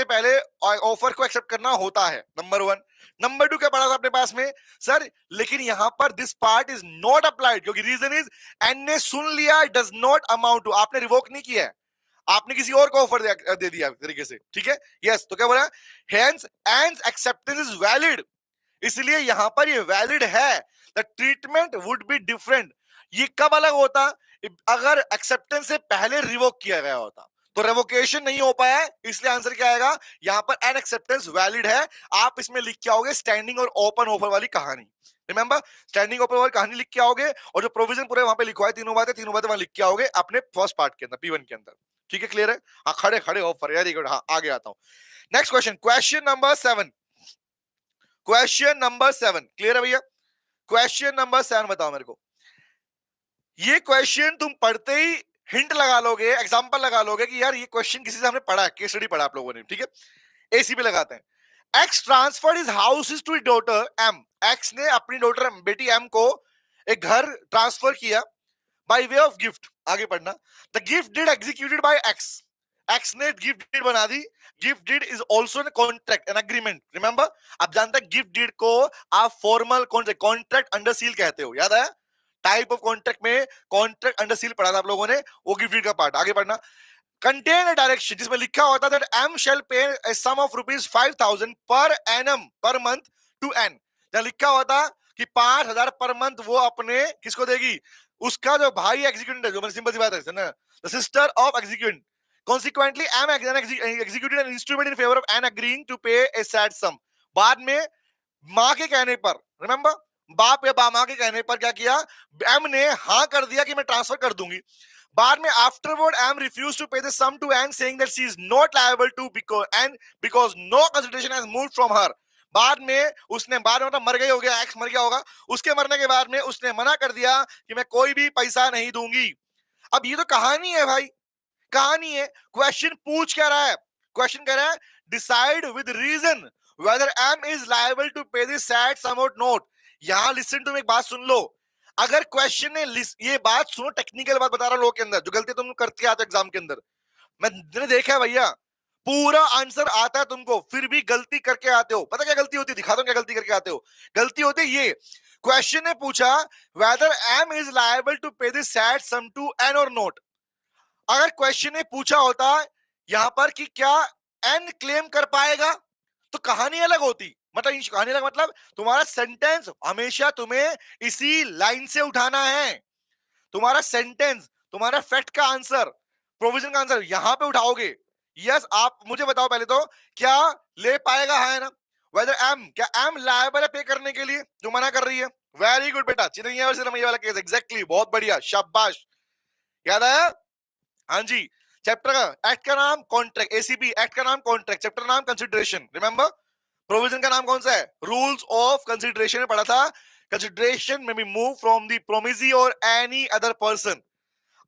पहले ऑफर को एक्सेप्ट करना होता है, नंबर वन। नंबर टू क्या पढ़ा था अपने पास में, सर लेकिन यहां पर this part is not applied, क्योंकि रीजन इज एन ने सुन लिया डज नॉट अमाउंट टू, आपने रिवोक नहीं किया है, आपने किसी और को ऑफर दे दिया तरीके से, ठीक है, यस, तो क्या बोला, hence and acceptance is valid, इसलिए यहां पर ये वैलिड है, the treatment would be different, ये कब अलग होता, अगर एक्सेप्टेंस से पहले रिवोक किया गया होता, तो रेवोकेशन नहीं हो पाया है, इसलिए आंसर क्या आएगा, यहां पर एन एक्सेप्टेंस वैलिड है, आप इसमें लिख के आओगे स्टैंडिंग और ओपन ऑफर वाली कहानी, रिमेंबर, स्टैंडिंग ओपन वाली कहानी लिख के आओगे, और जो प्रोविजन पूरे वहां पे लिखवा है, तीनों बातें वहां लिख के आओगे अपने फर्स्ट पार्ट के अंदर, P1 के अंदर, ठीक है, क्लियर है, हाँ, खड़े खड़े ऑफर, वेरी गुड, हाँ, आगे आता हूं, next question, question number 7, question number 7, clear है भैया, क्वेश्चन नंबर 7 बताओ मेरे को, ये क्वेश्चन तुम पढ़ते ही हिंट लगा लोगे, एग्जांपल लगा लोगे कि यार ये क्वेश्चन किसी से हमने पढ़ा है, केस स्टडी पढ़ा आप लोगों ने, ठीक है, एसी पे लगाते हैं, X transferred his house to daughter M, X ने अपनी डॉटर बेटी एम को एक घर ट्रांसफर किया बाय वे ऑफ गिफ्ट, आगे पढ़ना, the gift deed executed by X, X ने गिफ्ट डीड बना दी, gift deed is also an contract an agreement, remember, आप जानते हैं गिफ्ट डीड को आप फॉर्मल कॉन्ट्रैक्ट अंडर सील कहते हो, याद है, टाइप ऑफ कॉन्ट्रैक्ट में कॉन्ट्रैक्ट अंडर सील पढ़ा था आप लोगों ने, वो गिफ्ट डीड का पार्ट, आगे पढ़ना, कंटेन अ डायरेक्शन जिसमें लिखा होता दैट एम शैल पे अ सम of ₹5,000 per annum per month to N, जहां लिखा होता कि 5,000 पर मंथ वो अपने किसको देगी, उसका जो भाई एग्जीक्यूटिव है, जो सिंपल सी बात है ना, the sister of executive, consequently am executed an instrument in favor of an agreeing to pay a said sum, बाद में मां के कहने पर, रिमेंबर, बाप या मां के कहने पर क्या किया, एम ने हाँ कर दिया कि मैं ट्रांसफर कर दूंगी, बाद में afterward M refuse to pay the sum to N saying that she is not liable to because no consideration has moved from her, बाद में उसने, बाद में मतलब मर गई हो गया, एक्स मर गया होगा, उसके मरने के बाद में उसने मना कर दिया कि मैं कोई भी पैसा नहीं दूंगी। अब ये तो कहानी है भाई, कहानी है, क्वेश्चन पूछ क्या रहा है, क्वेश्चन कह रहा है decide with reason whether M is liable to pay this said sum और नोट, यहां लिसन टू, एक बात सुन लो, अगर क्वेश्चन ने ये बात सुनो, टेक्निकल बात बता रहा हूं लोगों के अंदर, जो गलती तुम करते आते एग्जाम के अंदर, मैंने देखा है भैया, पूरा आंसर आता है तुमको, फिर भी गलती करके आते हो, पता क्या गलती होती है, दिखा दो क्या गलती करके आते हो, गलती होती है ये, क्वेश्चन ने पूछा whether M is liable to pay this said sum to N और नोट, अगर क्वेश्चन ने पूछा होता यहां पर कि क्या एन क्लेम कर पाएगा, तो कहानी अलग होती, मतलब कहानी अलग, मतलब तुम्हारा सेंटेंस हमेशा तुम्हें इसी लाइन से उठाना है, तुम्हारा सेंटेंस, तुम्हारा फैक्ट का आंसर, प्रोविजन का आंसर यहां पे उठाओगे, यस, आप मुझे बताओ पहले तो, क्या ले पाएगा, है ना, वेदर एम, क्या एम लायबल है पे करने के लिए, जो मना कर रही है, वेरी गुड बेटा, चिन्हैया वर्सेस रमैया वाला केस, एग्जैक्टली, बहुत बढ़िया, शाबाश, याद आया, हाँ जी, चैप्टर का एक्ट का नाम कॉन्ट्रैक्ट, एसीपी एक्ट का नाम कॉन्ट्रैक्ट, चैप्टर नाम कंसिडरेशन, रिमेंबर, प्रोविजन का नाम कौन सा है, रूल्स ऑफ कंसिडरेशन में पढ़ा था, कंसिडरेशन में be move from the promisee और any other person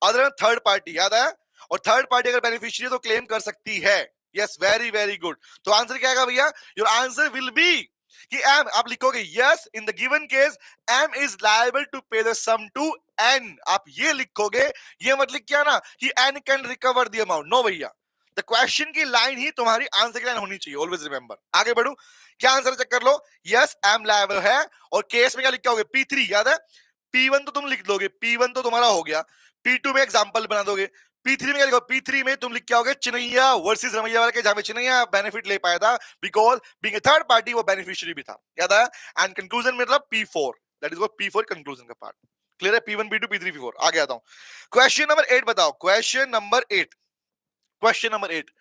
other than third party, याद है, और थर्ड पार्टी अगर बेनिफिशियरी तो क्लेम कर सकती है, यस, वेरी वेरी गुड, तो आंसर क्या आएगा भैया, योर आंसर विल बी कि एम, आप लिखोगे yes in the given case M is liable to pay the sum to N, आप ये लिखोगे, ये मत लिख क्या ना कि N can recover the amount, no भैया, द क्वेश्चन की लाइन ही तुम्हारी आंसर की लाइन होनी चाहिए, ऑलवेज रिमेंबर, आगे बढ़ू, क्या आंसर चेक कर लो, यस एम लायबल है, और केस में क्या लिखोगे, P3, याद है, P1 तो तुम लिख दोगे, P1 तो तुम्हारा हो गया, P2 में एग्जांपल बना दोगे, P3 में क्या लिखो, P3 में तुम लिख के आओगे चिन्हैया वर्सेस रमैया वाला के, जहां पे चिन्हैया बेनिफिट ले पाया था because being a third party वो बेनिफिशियरी भी था, याद है, एंड कंक्लूजन मतलब P4, that is what P4 conclusion का पार्ट, क्लियर है, P1 P2 P3 P4, आगे आता हूं, क्वेश्चन नंबर 8 बताओ, question number 8, question number 8,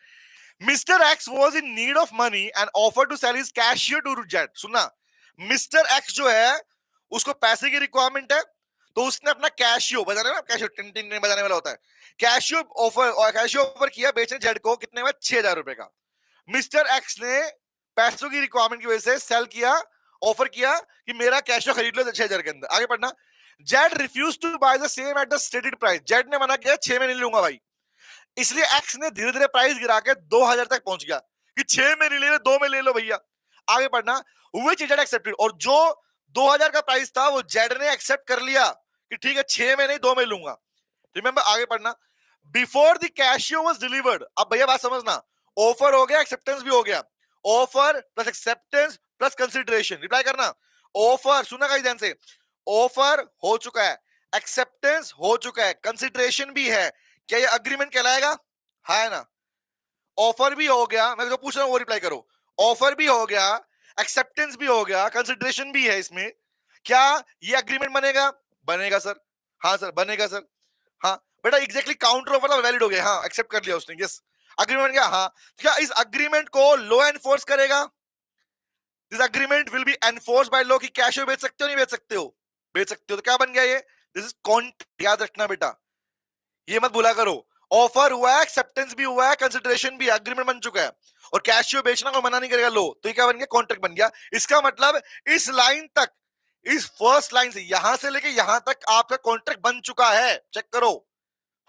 Mr X was in need of money and offer to sell his cashier to Z, सुनना, Mr X जो है उसको पैसे की रिक्वायरमेंट है, तो उसने अपना कैशियो बजाना ना, कैशियो टिन टिन टिन बजाने वाला होता है, कैशियो ऑफर किया बेचने जेड को, कितने में, 6,000 रुपए का, मिस्टर एक्स ने पैसों की रिक्वायरमेंट की वजह से सेल किया, ऑफर किया कि मेरा कैशियो खरीद लो 6,000 के अंदर, आगे पढ़ना, Z refuse to buy the same at the stated price, Z ने मना किया 6 में नहीं लूंगा भाई, इसलिए एक्स ने धीरे धीरे प्राइस गिरा के 2,000 तक पहुंच गया कि 6 में नहीं ले लो, 2 में ले लो भैया, आगे पढ़ना, व्हिच जेड एक्सेप्टेड, और जो 2000 का प्राइस था, वो जेड ने एक्सेप्ट कर लिया कि ठीक है 6 में नहीं 2 में लूंगा। रिमेंबर, आगे पढ़ना। Before the cashew was delivered, अब भैया बात समझना, ऑफर हो गया, एक्सेप्टेंस भी हो गया। Offer plus acceptance plus consideration, reply करना। ऑफर, सुना कहीं ध्यान से, ऑफर हो चुका है, एक्सेप्टेंस हो चुका है, कंसिडरेशन भी है, क्या ये अग्रीमेंट कहलाएगा? है ना? ऑफर भी हो गया, मैं जो पूछ रहा हूं वो रिप्लाई करो। ऑफर भी हो गया, एक्सेप्टेंस भी हो गया, कंसिडरेशन भी है इसमें, क्या ये अग्रीमेंट बनेगा? बनेगा सर। हाँ सर बनेगा सर। हाँ बेटा, एग्जैक्टली काउंटर ऑफर वैलिड हो गया, हाँ एक्सेप्ट कर लिया उसने, यस अग्रीमेंट क्या, हाँ क्या इस अग्रीमेंट को लॉ एनफोर्स करेगा? This agreement will be enforce by law, कि कैश बेच सकते हो नहीं बेच सकते हो? बेच सकते हो, तो क्या बन गया ये? दिस इज कॉन्ट्रैक्ट, याद रखना बेटा, ये मत भूला करो। ऑफर हुआ है, एक्सेप्टेंस भी हुआ है, कंसिडरेशन भी, अग्रीमेंट बन चुका है, और कैशियो बेचना को मना नहीं करेगा लो, तो ये क्या बन गया? कॉन्ट्रैक्ट बन गया। इसका मतलब इस लाइन तक, इस फर्स्ट लाइन से यहां से लेके यहां तक आपका कॉन्ट्रैक्ट बन चुका है, चेक करो।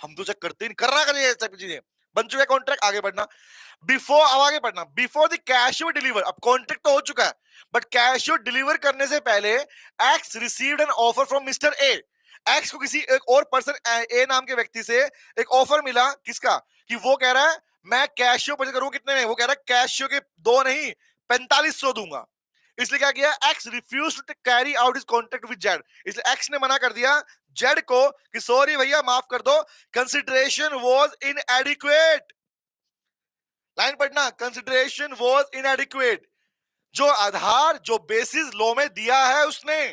हम तो चेक करते नहीं, करना करिए सब चीजें, बन चुका है कॉन्ट्रैक्ट। आगे बढ़ना, बिफोर, अब आगे बढ़ना, बिफोर द कैशियो डिलीवर, अब कॉन्ट्रैक्ट तो हो चुका है, बट कैशियो डिलीवर करने से पहले x received an offer from mister A, x को किसी एक और पर्सन ए नाम के व्यक्ति से एक ऑफर मिला, किसका? कि वो कह रहा है मैं कैशियो परचेज करूं, कितने में? वो कह रहा है कैशियो के 2 नहीं 4500 दूंगा। इसलिए क्या किया? X refuse to carry out his contract with Z, इसलिए एक्स ने मना कर दिया जेड को कि सॉरी भैया माफ कर दो, कंसिडरेशन वाज इनएडिक्वेट। लाइन पढ़ना, कंसिडरेशन वाज इनएडिक्वेट, जो आधार, जो बेसिस लॉ में दिया है उसने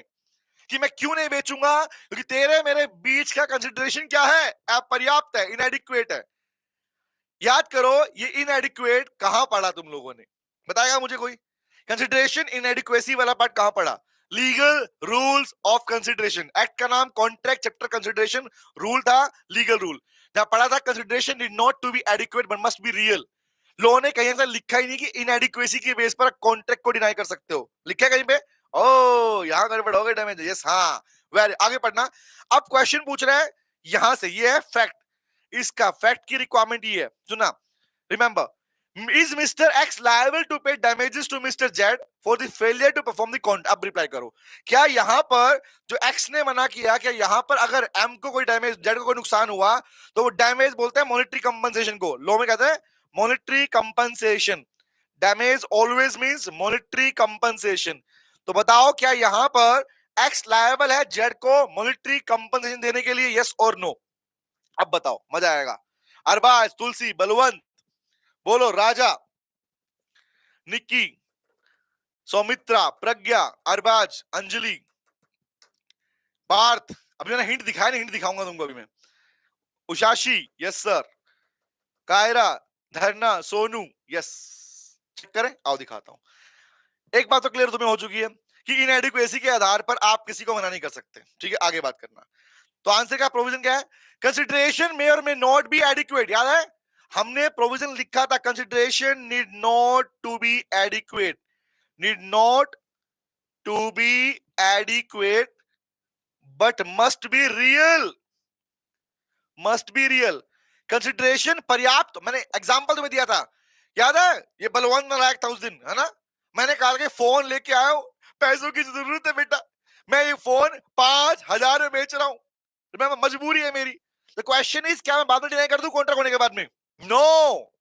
कि मैं क्यों नहीं बेचूंगा, क्योंकि तेरे मेरे बीच का कंसिडरेशन क्या है? अपर्याप्त है, इनएडिक्वेट है। याद करो, ये इनएडिक्वेट कहां पढ़ा तुम लोगों ने? बताएगा मुझे कोई? कंसिडरेशन इनएडिक्वेसी वाला पार्ट कहां पढ़ा? Legal rules of consideration, act का नाम कॉन्ट्रैक्ट चैप्टर कंसिडरेशन, रूल था लीगल रूल, जहां पढ़ा था consideration did not to be adequate but must be real. Law ने कहीं ऐसा लिखा ही नहीं कि इनएडिक्वेसी के बेस पर कॉन्ट्रैक्ट को डिनाई कर सकते हो, लिखा है कहीं पे? ओ यहां गड़बड़ हो गई, डैमेज, यस हाँ वेरी। आगे पढ़ना, अब क्वेश्चन पूछ रहा है यहां से, ये है फैक्ट, इसका फैक्ट की रिक्वायरमेंट ये है, सुना, remember, is Mr. X liable to pay damages to Mr. Z for the failure to perform the contract? अब रिप्लाई करो, क्या यहां पर जो X ने मना किया, क्या यहां पर अगर M को कोई डैमेज, Z को कोई नुकसान हुआ, तो वो डैमेज बोलते हैं मॉनेटरी कंपनसेशन को, लॉ में कहते हैं monetary compensation. Damage always means monetary compensation. तो बताओ क्या यहां पर X लायबल है Z को मॉनेटरी कंपनसेशन देने के लिए, यस और नो? अब बताओ, मजा आएगा। अरबाज, तुलसी, बलवंत, बोलो, राजा, निक्की, सौमित्रा, प्रज्ञा, अरबाज, अंजलि, पार्थ, अभी मैंने हिंट दिखाया नहीं, हिंट दिखाऊंगा तुमको अभी मैं। उषाशी, यस सर, कायरा, धरना, सोनू, यस। चेक करें, आओ दिखाता हूं। एक बात तो क्लियर तुम्हें हो चुकी है कि इनएडिक्वेसी के आधार पर आप किसी को मना नहीं कर सकते, ठीक है? आगे बात करना, तो आंसर का प्रोविजन क्या है? कंसिडरेशन मे और मे नॉट बी एडिक्वेट, याद है हमने प्रोविजन लिखा था, consideration need not to be adequate, need not to be adequate but must be real, must be real। Consideration पर्याप्त, मैंने एग्जांपल तुम्हें दिया था, याद है? ये बलवंत नालायक था उस दिन, है ना? मैंने कहा कि फोन लेके आया हूं, पैसों की जरूरत है बेटा, मैं ये फोन 5000 में बेच रहा हूं, तो मैं मजबूरी है मेरी। द क्वेश्चन इज, क्या मैं बाद में डिनाई कर दूं कॉन्ट्रैक्ट होने के बाद में? नो,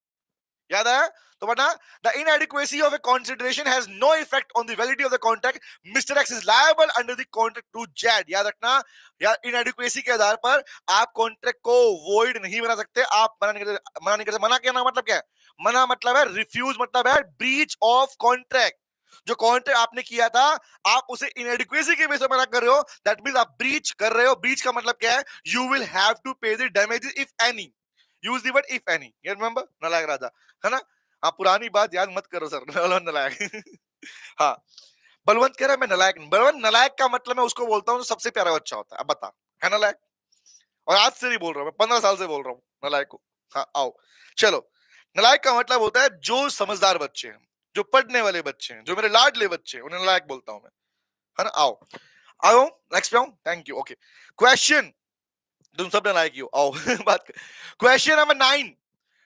याद है? तो बना, the inadequacy of a consideration has no effect on the validity of the contract, Mr. X is liable under the contract to Z। याद रखना, या inadequacy के आधार पर आप कॉन्ट्रैक्ट को void नहीं बना सकते, आप मना नहीं कर सकते। मना क्या मतलब क्या है? मना मतलब है रिफ्यूज, मतलब है ब्रीच ऑफ कॉन्ट्रैक्ट। जो कॉन्ट्रैक्ट आपने किया था, आप उसे इनएडिक्वेसी के बेस पर मना कर रहे हो, दैट मींस आप ब्रीच कर रहे हो। ब्रीच का मतलब क्या है? You will have to pay the damages if any, use the word if any, you remember? नालायक राजा, है ना? हाँ, पुरानी बात याद मत करो सर, बलवंत नालायक। हाँ, बलवंत कह रहा है मैं नालायक नहीं। बलवंत नालायक का मतलब मैं उसको बोलता हूँ जो सबसे प्यारा बच्चा होता है। अब बता, है नालायक? और आज से नहीं बोल रहा हूँ, मैं 15 साल से बोल रहा हूँ नालायक को। हाँ आओ, चलो, नालायक का मतलब होता है जो समझदार बच्चे हैं, जो पढ़ने वाले बच्चे हैं, जो मेरे लाडले बच्चे हैं, उन्हें नालायक बोलता हूँ मैं, है ना? आओ आओ नेक्स्ट पे आओ, थैंक यू। ओके, क्वेश्चन, तुम सब नालायक ही हो, आओ बात कर। क्वेश्चन नंबर 9,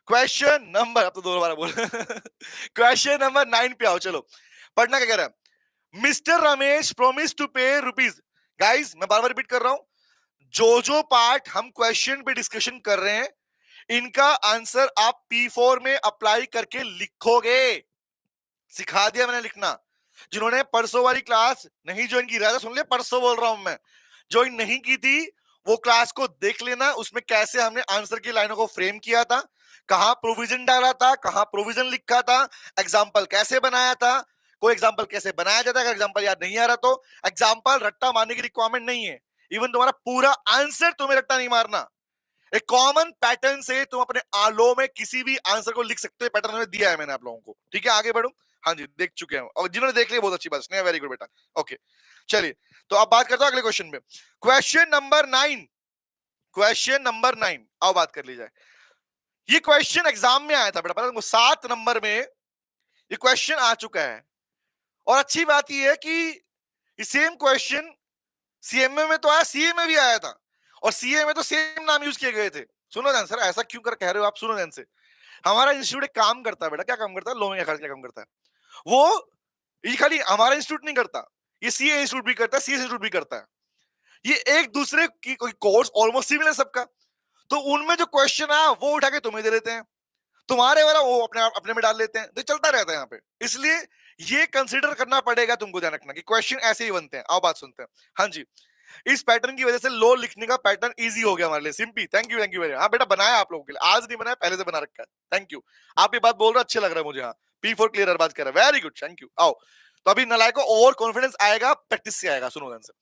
क्वेश्चन नंबर, अब तो दो बार बोल क्वेश्चन नंबर 9 पे आओ, चलो पढ़ना क्या कह रहा है? Mr Ramesh promise to pay rupees. Guys मैं बार बार रिपीट कर रहा हूं, जो पार्ट हम क्वेश्चन पे डिस्कशन कर रहे हैं इनका आंसर आप P4 में अप्लाई करके लिखोगे। सिखा दिया मैंने लिखना। जिन्होंने परसों वाली क्लास नहीं ज्वाइन की, रहा सुन लिया, परसों बोल रहा हूं मैं, ज्वाइन नहीं की थी वो क्लास को देख लेना। उसमें कैसे हमने आंसर की लाइनों को फ्रेम किया था, कहां प्रोविजन डाला था, कहां प्रोविजन लिखा था, एग्जाम्पल कैसे बनाया था, कोई एग्जाम्पल कैसे बनाया जाता है। अगर एग्जाम्पल याद नहीं आ रहा तो एग्जाम्पल रट्टा मारने की रिक्वायरमेंट नहीं है। इवन तुम्हारा पूरा आंसर तुम्हें रट्टा नहीं मारना, एक कॉमन पैटर्न से तुम अपने आलो में किसी भी आंसर को लिख सकते हो। पैटर्न में दिया है मैंने आप लोगों को, ठीक है। आगे बढ़ो। हाँ जी, देख चुके हैं, और जिन्होंने देख लिया बहुत अच्छी बात, स्नेहा वेरी गुड बेटा। ओके चलिए, तो अब बात करता हूं अगले क्वेश्चन में। क्वेश्चन नंबर 9, क्वेश्चन नंबर 9 आओ बात कर ली जाए। ये क्वेश्चन एग्जाम में आया था बेटा, पता है 7 नंबर में ये क्वेश्चन आ चुका है। और अच्छी बात यह है कि सेम क्वेश्चन सीएमए में तो आया, सीए में भी आया था, और सीए में तो सेम नाम यूज किए गए थे। सुनो ध्यान, सर ऐसा क्यों कर कह रहे हो आप, सुनो ध्यान से। हमारा इंस्टीट्यूट एक काम करता है बेटा, क्या काम करता है, लो में क्या काम करता है वो, ये खाली हमारा इंस्टीट्यूट नहीं करता, ये सीए इंस्टीट्यूट भी करता है, सीए इंस्टीट्यूट भी करता है। ये एक दूसरे की कोई कोर्स ऑलमोस्ट सिमिलर सबका, तो उनमें जो क्वेश्चन आया वो उठा के तुम्हें दे देते हैं, तुम्हारे वाला वो अपने अपने में डाल लेते हैं, तो चलता रहता है यहाँ पे। इसलिए ये कंसीडर करना पड़ेगा तुमको, ध्यान रखना कि क्वेश्चन ऐसे ही बनते हैं। आओ बात सुनते हैं। हाँ जी, इस पैटर्न की वजह से लो लिखने का पैटर्न इजी हो गया हमारे लिए। Simpy thank you very. हाँ बेटा, बनाया आप लोगों के लिए, आज नहीं बनाया, पहले से बना रखा है। थैंक यू, आप ये बात बोल रहे हो, अच्छा लग रहा है मुझे। हाँ, P4 क्लियर बात कर रहा है, वेरी गुड, थैंक यू। आओ, तो अभी नलायक को और कॉन्फिडेंस आएगा, प्रैक्टिस से आएगा। सुनो ध्यान से,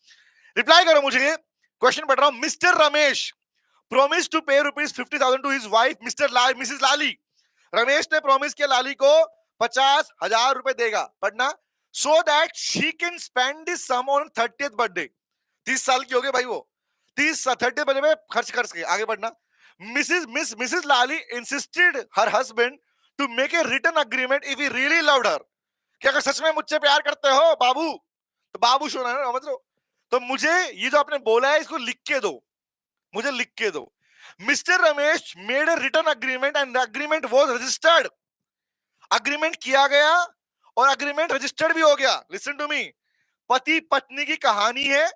रिप्लाई करो मुझे। क्वेश्चन पढ़ रहा हूं। Mister Ramesh promise to pay ₹50,000 to his wife Mrs Lali. Ramesh ने प्रॉमिस किया लाली को 50,000 रुपए देगा, पढ़ना, so that she can spend this sum on 30th birthday. 30 साल की हो गई भाई वो, 30 बर्थडे में खर्च कर सके। आगे बढ़ना। Mrs Lali insisted her husband to make a written agreement if he really loved her. कि अगर सच में मुझसे प्यार करते हो बाबू, तो बाबू सुना है ना, मतलब तो मुझे ये जो आपने बोला है इसको लिख के दो, मुझे लिख के दो। Mr Ramesh made a written agreement and agreement was registered. Agreement किया गया और अग्रीमेंट रजिस्टर्ड भी हो गया। लिसन टू मी, पति पत्नी की कहानी है,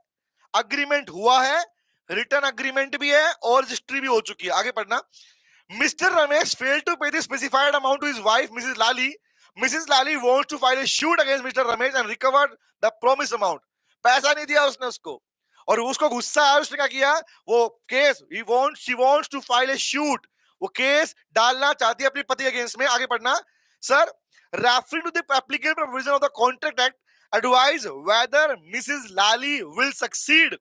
अग्रीमेंट हुआ है, रिटर्न अग्रीमेंट भी है और रजिस्ट्री भी हो चुकी है। आगे पढ़ना। Mr Ramesh failed to pay the specified amount to his wife Mrs Lali. Mrs Lali wants to file a suit against Mr Ramesh and recover the promise amount. पैसा नहीं दिया उसने उसको, और उसको गुस्सा आया, उसने क्या किया, वो case she wants to file a suit, वो केस डालना चाहती है अपने पति अगेंस्ट में। आगे पढ़ना। Sir, referring to the applicable provision of the contract act, advise whether Mrs Lali will succeed.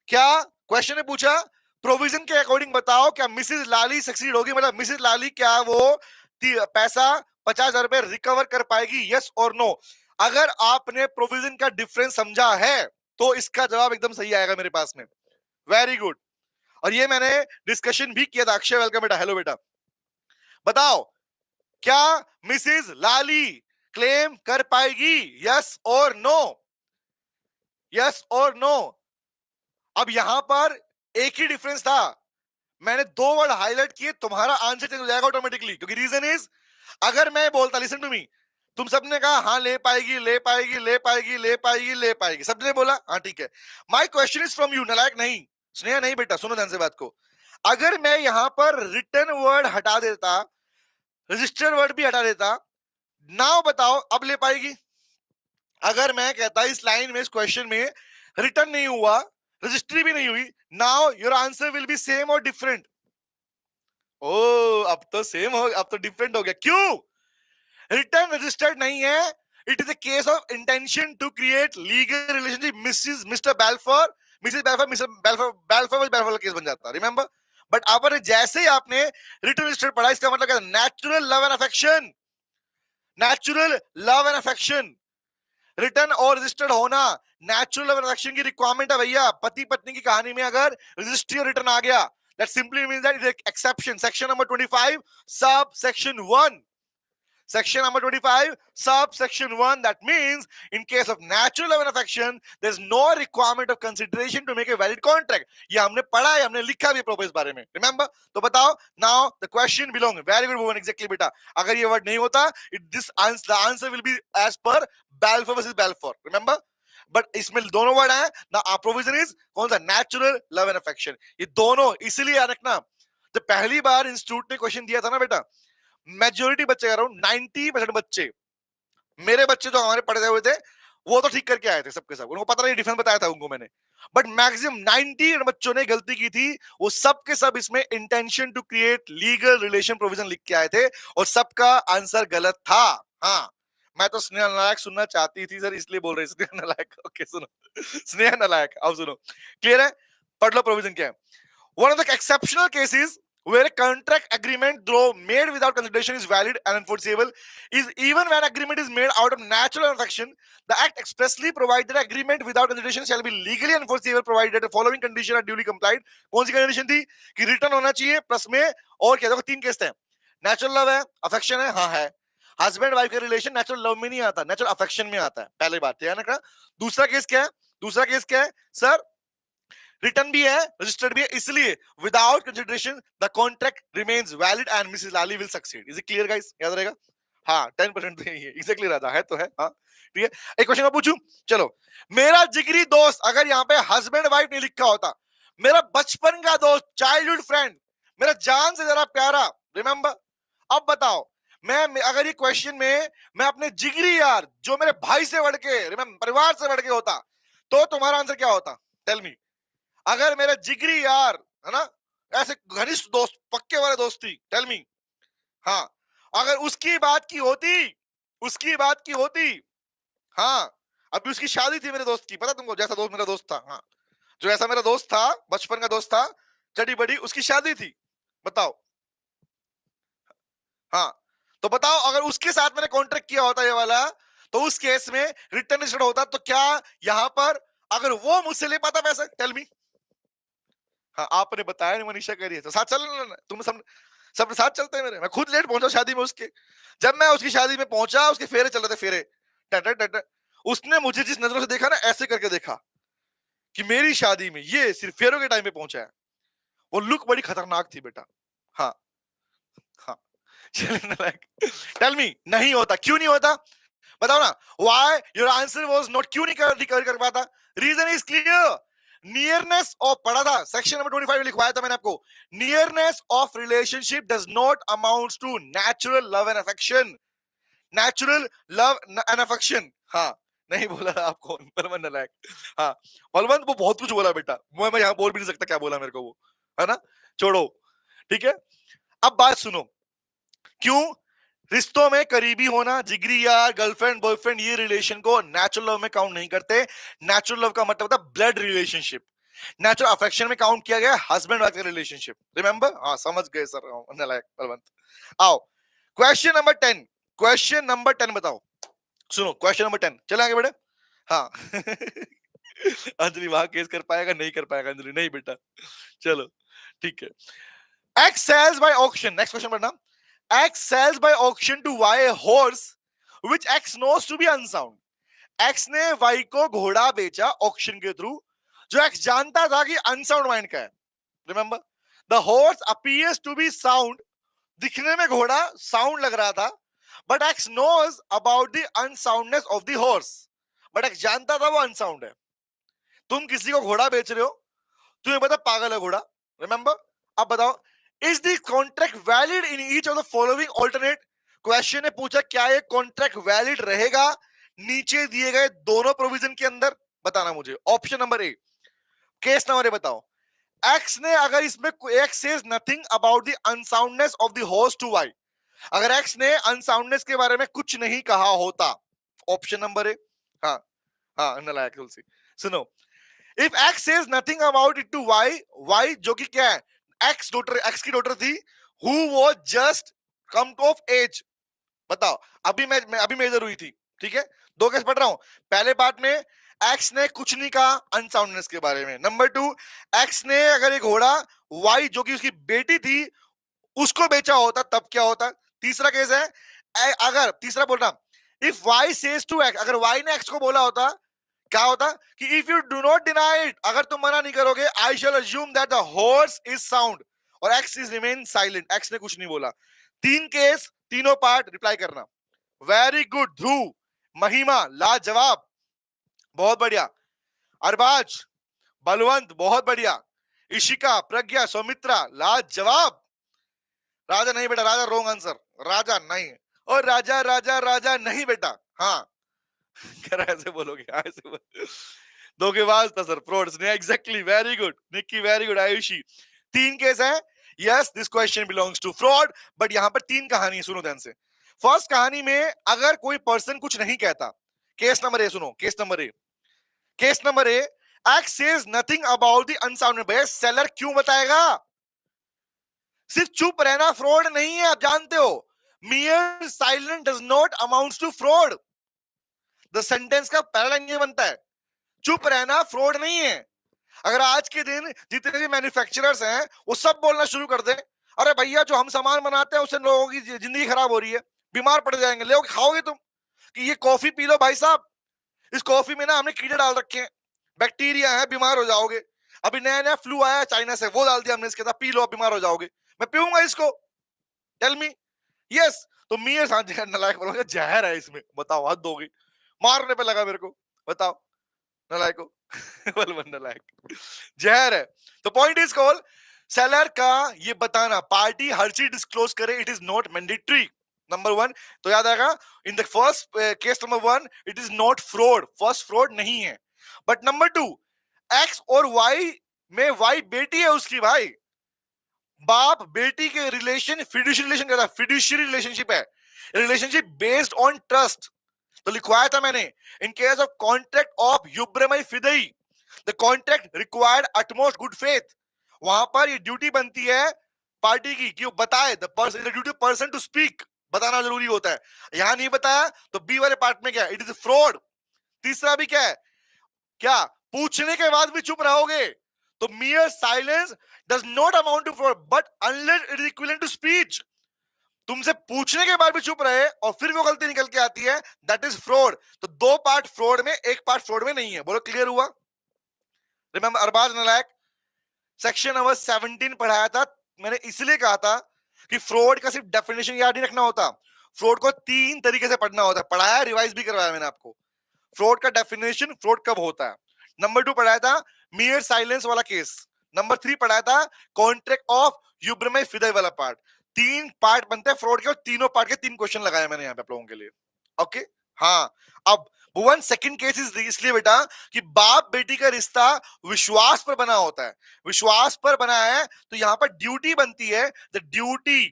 क्या क्वेश्चन ने पूछा, प्रोविजन के अकॉर्डिंग बताओ क्या मिसेस लाली सक्सीड होगी, मतलब मिसेस लाली क्या वो पैसा 50,000 रुपए रिकवर कर पाएगी, यस और नो। अगर आपने प्रोविजन का डिफरेंस समझा है तो इसका जवाब एकदम सही आएगा मेरे पास में, वेरी गुड। और ये मैंने डिस्कशन भी किया था। अक्षय वेलकम बेटा, हेलो बेटा। बताओ क्या मिसेस लाली क्लेम कर पाएगी, यस और नो, यस और नो। अब यहां पर एक ही डिफरेंस था, मैंने 2 वर्ड हाईलाइट किए, तुम्हारा आंसर चेंज हो जाएगा ऑटोमेटिकली, क्योंकि रीजन इज, अगर मैं बोलता, लिसन टू मी, तुम सबने कहा हाँ ले पाएगी ले पाएगी ले पाएगी ले पाएगी ले पाएगी, सबने बोला हाँ ठीक है। My question is from you, नालायक नहीं, स्नेहा नहीं बेटा, सुनो ध्यान से बात को। अगर मैं यहां पर रिटर्न वर्ड हटा देता, रजिस्टर वर्ड भी हटा देता, नाउ बताओ अब ले पाएगी। अगर मैं कहता इस लाइन में, इस क्वेश्चन में रिटर्न नहीं हुआ, रजिस्ट्री भी नहीं हुई, now your answer will B same और डिफरेंट। ओ अब तो सेम हो, अब तो डिफरेंट हो गया। क्यों? रिटर्न रजिस्टर्ड नहीं है, it is a case of intention to create legal relationship Mrs Mr Balfour, Mrs Balfour, Mr Balfour, Balfour Balfour case बन जाता, रिमेंबर। बट अब जैसे ही आपने रिटर्न रजिस्टर्ड पढ़ा, इसका मतलब क्या, natural love and affection, natural love and affection. Return और रजिस्टर्ड होना नेचुरल लव एंड अफेक्शन की रिक्वायरमेंट है भैया। पति पत्नी की कहानी में अगर रजिस्ट्री और रिटर्न आ गया, that simply means that it is exception, section number 25 sub section 1, Section number 25, subsection 1, that means in case of natural love and affection, there's no requirement of consideration to make a valid contract. ये हमने पढ़ा है, हमने लिखा भी है इस बारे में. Remember? तो बताओ, now the question belongs. Very good, Bhuvan, exactly बेटा. अगर ये word नहीं होता, the answer will be as per Balfour versus Balfour. Remember? But इसमें दोनों वर्ड है ना. प्रोविजन इज कौन सा? Natural love and affection. ये दोनों इसीलिए याद रखना. जब पहली बार इंस्टीट्यूट ने क्वेश्चन दिया था ना बेटा, मेजोरिटी बच्चे, कह रहा हूं 90% बच्चे, मेरे बच्चे जो हमारे पढ़े हुए थे, वो तो ठीक करके आए थे सबके सब. उनको पता नहीं, डिफरेंस बताया था उनको मैंने. बट मैक्सिमम 90 बच्चों ने गलती की थी. वो सब के सब इसमें intention to create legal relation provision लिख के आए थे, और सबका आंसर गलत था. हाँ, मैं तो स्नेहा नालायक सुनना चाहती थी सर, इसलिए बोल रही. स्नेहा नालायक, ओके सुनो. स्नेहा नालायक, अब सुनो. क्लियर है? पढ़ लो प्रोविजन क्या है. One of the exceptional cases where a contract agreement though made without consideration is valid and enforceable is even when agreement is made out of natural affection. The act expressly provides that agreement without consideration shall be legally enforceable provided that the following condition are duly complied. कौन सी condition थी? कि return होना चाहिए plus में, और क्या, देखो 3 case थे. नेचुरल लव है, अफेक्शन है, हाँ है. हस्बैंड वाइफ का रिलेशन नेचुरल लव में नहीं आता, नेचुरल अफेक्शन में आता है. पहली बात है ना. दूसरा केस क्या है? दूसरा केस क्या है सर? रिटर्न भी है, रजिस्टर्ड भी है, इसलिए without consideration the contract remains valid and Mrs Lali will succeed. Is it clear guys? याद रहेगा? हाँ, 10% तो यही है. एग्जैक्टली रहता है, तो है. हाँ ठीक है. एक क्वेश्चन मैं पूछूं, चलो. मेरा जिगरी दोस्त, अगर यहाँ पे हस्बैंड वाइफ नहीं लिखा होता, मेरा बचपन का दोस्त, चाइल्डहुड फ्रेंड, मेरा जान से जरा प्यारा, रिमेंबर. अब बताओ, मैं अगर ये क्वेश्चन में मैं अपने जिगरी यार, जो मेरे भाई से बढ़ के, रिमेंबर, परिवार से बढ़ के होता, तो तुम्हारा आंसर क्या होता? Tell me. अगर मेरा जिगरी यार है ना, ऐसे घनिष्ठ दोस्त, पक्के वाले दोस्त थी, टेल मी. हाँ, अगर उसकी बात की होती, उसकी बात की होती, हाँ, अभी उसकी शादी थी मेरे दोस्त की, पता तुमको, जैसा दोस्त मेरा दोस्त था, हाँ, जो ऐसा मेरा दोस्त था, बचपन का दोस्त था, चटी बड़ी, उसकी शादी थी. बताओ. हाँ, तो बताओ, अगर उसके साथ मैंने कॉन्ट्रैक्ट किया होता ये वाला, तो उस केस में रिटर्न रजिस्टर्ड होता, तो क्या यहां पर अगर वो मुझसे ले पाता पैसा? Tell me. हाँ, आपने बताया नहीं, मनीषा करिए तो साथ चल, तुम सब साथ चलते हैं मेरे. मैं खुद लेट पहुंचा शादी में उसके. जब मैं उसकी शादी में पहुंचा, उसके फेरे चल रहे थे, फेरे टट टट. उसने मुझे जिस नजरों से देखा ना, ऐसे करके देखा कि मेरी शादी में ये सिर्फ फेरों के टाइम पे पहुंचा है. वो लुक बड़ी खतरनाक थी बेटा. हाँ हाँ. टेल मी, नहीं होता. क्यों नहीं होता? बताओ ना. Why your answer was not, क्यों नहीं कर पाता? Reason is clear. Nearness of, पढ़ा था सेक्शन नंबर 25 में लिखवाया था मैंने आपको. Nearness of relationship does not amount to natural love and affection. Natural love and affection. हाँ, नहीं बोला आपको बलवंत नालायक. हाँ, बलवंत वो बहुत कुछ बोला बेटा, मैं यहाँ बोल भी नहीं सकता क्या बोला मेरे को वो, है ना. छोड़ो, ठीक है. अब बात सुनो. क्यों रिश्तों में करीबी होना, जिगरी यार, गर्लफ्रेंड बॉयफ्रेंड, ये रिलेशन को नेचुरल लव में काउंट नहीं करते. नेचुरल लव का मतलब होता है ब्लड रिलेशनशिप. नेचुरल अफेक्शन में काउंट किया गया हस्बैंड वाइफ का रिलेशनशिप. रिमेंबर? हाँ, समझ गए सर, नालायक बलवंत. आओ क्वेश्चन नंबर 10. क्वेश्चन नंबर 10 बताओ. सुनो क्वेश्चन नंबर 10, चले आगे बढ़े. हाँ. अंजलि वहां केस कर पाएगा? नहीं कर पाएगा अंजलि, नहीं बेटा. चलो ठीक है. X sells by auction. Next question पढ़ना. X sells by auction to Y a horse which X knows to be unsound. X ने Y को घोड़ा बेचा ऑक्शन के थ्रू, जो X जानता था कि अनसाउंड माइंड का है. Remember? The horse appears to be sound. दिखने में घोड़ा साउंड लग रहा था, but X knows about the unsoundness of the horse. But X जानता था वो अनसाउंड है. तुम किसी को घोड़ा बेच रहे हो, तुम्हें पता पागल है घोड़ा. Remember? अब बताओ, Is the contract valid in each of the following alternate? Question ने पूछा क्या ये कॉन्ट्रैक्ट वैलिड रहेगा नीचे दिए गए दोनों प्रोविजन के अंदर? बताना मुझे. Option number A, case number A बताओ. एक्स ने अगर इसमें X says nothing about the unsoundness of the horse to Y, अगर एक्स ने अनसाउंडनेस के बारे में कुछ नहीं कहा होता. Option number A. हाँ हाँ, नालायक तुलसी. सुनो, if X says nothing about it to Y, Y जो कि क्या है, एक्स की डॉटर थी, who was just come to of age. बताओ, अभी मेजर हुई थी. ठीक है, 2 केस पढ़ रहा हूं. पहले पार्ट में एक्स ने कुछ नहीं कहा अनसाउंडनेस के बारे में. नंबर 2, एक्स ने अगर एक घोड़ा वाई जो कि उसकी बेटी थी उसको बेचा होता, तब क्या होता? तीसरा केस है, अगर तीसरा बोल रहा, if Y says to X, अगर वाई ने एक्स को बोला होता, क्या होता कि if you do not deny it, अगर तुम मना नहीं करोगे, I shall assume that the horse is sound, और X is remain silent, X ने कुछ नहीं बोला। तीन केस, तीनों पार्ट रिप्लाई करना। वेरी गुड ध्रुव, महिमा लाजवाब, बहुत बढ़िया, अरबाज, बलवंत बहुत बढ़िया, इशिका, प्रज्ञा, सौमित्रा लाजवाब, राजा नहीं बेटा, राजा रोंग आंसर, राजा नहीं, और राजा राजा राजा नहीं बेटा, हाँ कर ऐसे बोलोगे, ऐसे बोल, धोखेबाज था सर, फ्रॉड्स ने, exactly, very good Nikki, very good Ayushi. तीन केस है, yes this question belongs to fraud, but यहां पर तीन कहानी है, सुनो ध्यान से। फर्स्ट कहानी में अगर कोई पर्सन कुछ नहीं कहता, केस नंबर ए सुनो, case number A, case number A, x says nothing about the unsound, भैया सेलर क्यों बताएगा, सिर्फ चुप रहना फ्रॉड नहीं है, आप जानते हो, mere silence does not amounts to fraud, the sentence का पहला लाइन ये बनता है, चुप रहना फ्रॉड नहीं है। अगर आज के दिन जितने भी मैन्युफैक्चरर्स हैं वो सब बोलना शुरू कर दे, अरे भैया जो हम सामान बनाते हैं उससे लोगों की जिंदगी खराब हो रही है, बीमार पड़ जाएंगे, ले खाओगे तुम, कि ये कॉफी पी लो भाई साहब, इस कॉफी में ना हमने कीड़े डाल रखे हैं, बैक्टीरिया है, बीमार हो जाओगे, अभी नया नया फ्लू आया चाइना से, वो डाल दिया हमने इसके साथ, पी लो बीमार हो जाओगे, मैं पीऊंगा इसको, टेल मी, यस, तो मीर नालायक बोलोगे जहर है इसमें, बताओ हद हो गई, मारने पे लगा मेरे को, बताओ नालायक को नालायक, जहर है। तो पॉइंट इज कॉल, सेलर का ये बताना, पार्टी हर चीज डिस्क्लोज करे, it is not mandatory, number one, तो याद आएगा, in the first case number one it is not fraud, first fraud नहीं है, बट नंबर टू, एक्स और वाई में, वाई बेटी है उसकी, भाई बाप बेटी के रिलेशन फिड्यूशियरी रिलेशन कहता है, फिड्यूशियरी रिलेशनशिप है, रिलेशनशिप बेस्ड ऑन ट्रस्ट, तो लिखवाया था मैंने, in case of contract of uberrimae fidei, the contract required utmost good faith, वहां पर ये ड्यूटी बनती है पार्टी की कि वो बताए, the person, the duty person to speak, बताना जरूरी होता है, यहां नहीं बताया तो बी वाले पार्ट में क्या है, इट इज फ्रॉड। तीसरा भी क्या है, क्या पूछने के बाद भी चुप रहोगे, तो mere silence does not amount to fraud, but unless it is equivalent to speech, तुमसे पूछने के बाद भी चुप रहे और फिर वो गलती निकल के आती है, दैट इज फ्रॉड। तो दो पार्ट फ्रॉड में, एक पार्ट फ्रॉड में नहीं है, बोलो क्लियर हुआ। रिमेंबर अरबाज नालायक, सेक्शन नंबर 17 पढ़ाया था, मैंने इसलिए कहा था कि फ्रॉड का सिर्फ डेफिनेशन याद नहीं रखना होता, फ्रॉड को तीन तरीके से पढ़ना होता है, पढ़ाया, रिवाइज भी करवाया मैंने आपको, फ्रॉड का डेफिनेशन, फ्रॉड कब होता है, नंबर टू पढ़ाया था mere साइलेंस वाला केस, नंबर थ्री पढ़ाया था कॉन्ट्रैक्ट ऑफ युब्रमई फिदई वाला पार्ट, तीन पार्ट बनते हैं फ्रॉड के, और तीनों पार्ट के तीन क्वेश्चन लगाए मैंने यहाँ पे आप लोगों के लिए, ओके। हाँ, अब भुवन सेकंड केस इसलिए बेटा कि बाप बेटी का रिश्ता विश्वास पर बना होता है, विश्वास पर बना है, तो यहाँ पर ड्यूटी बनती है, द ड्यूटी,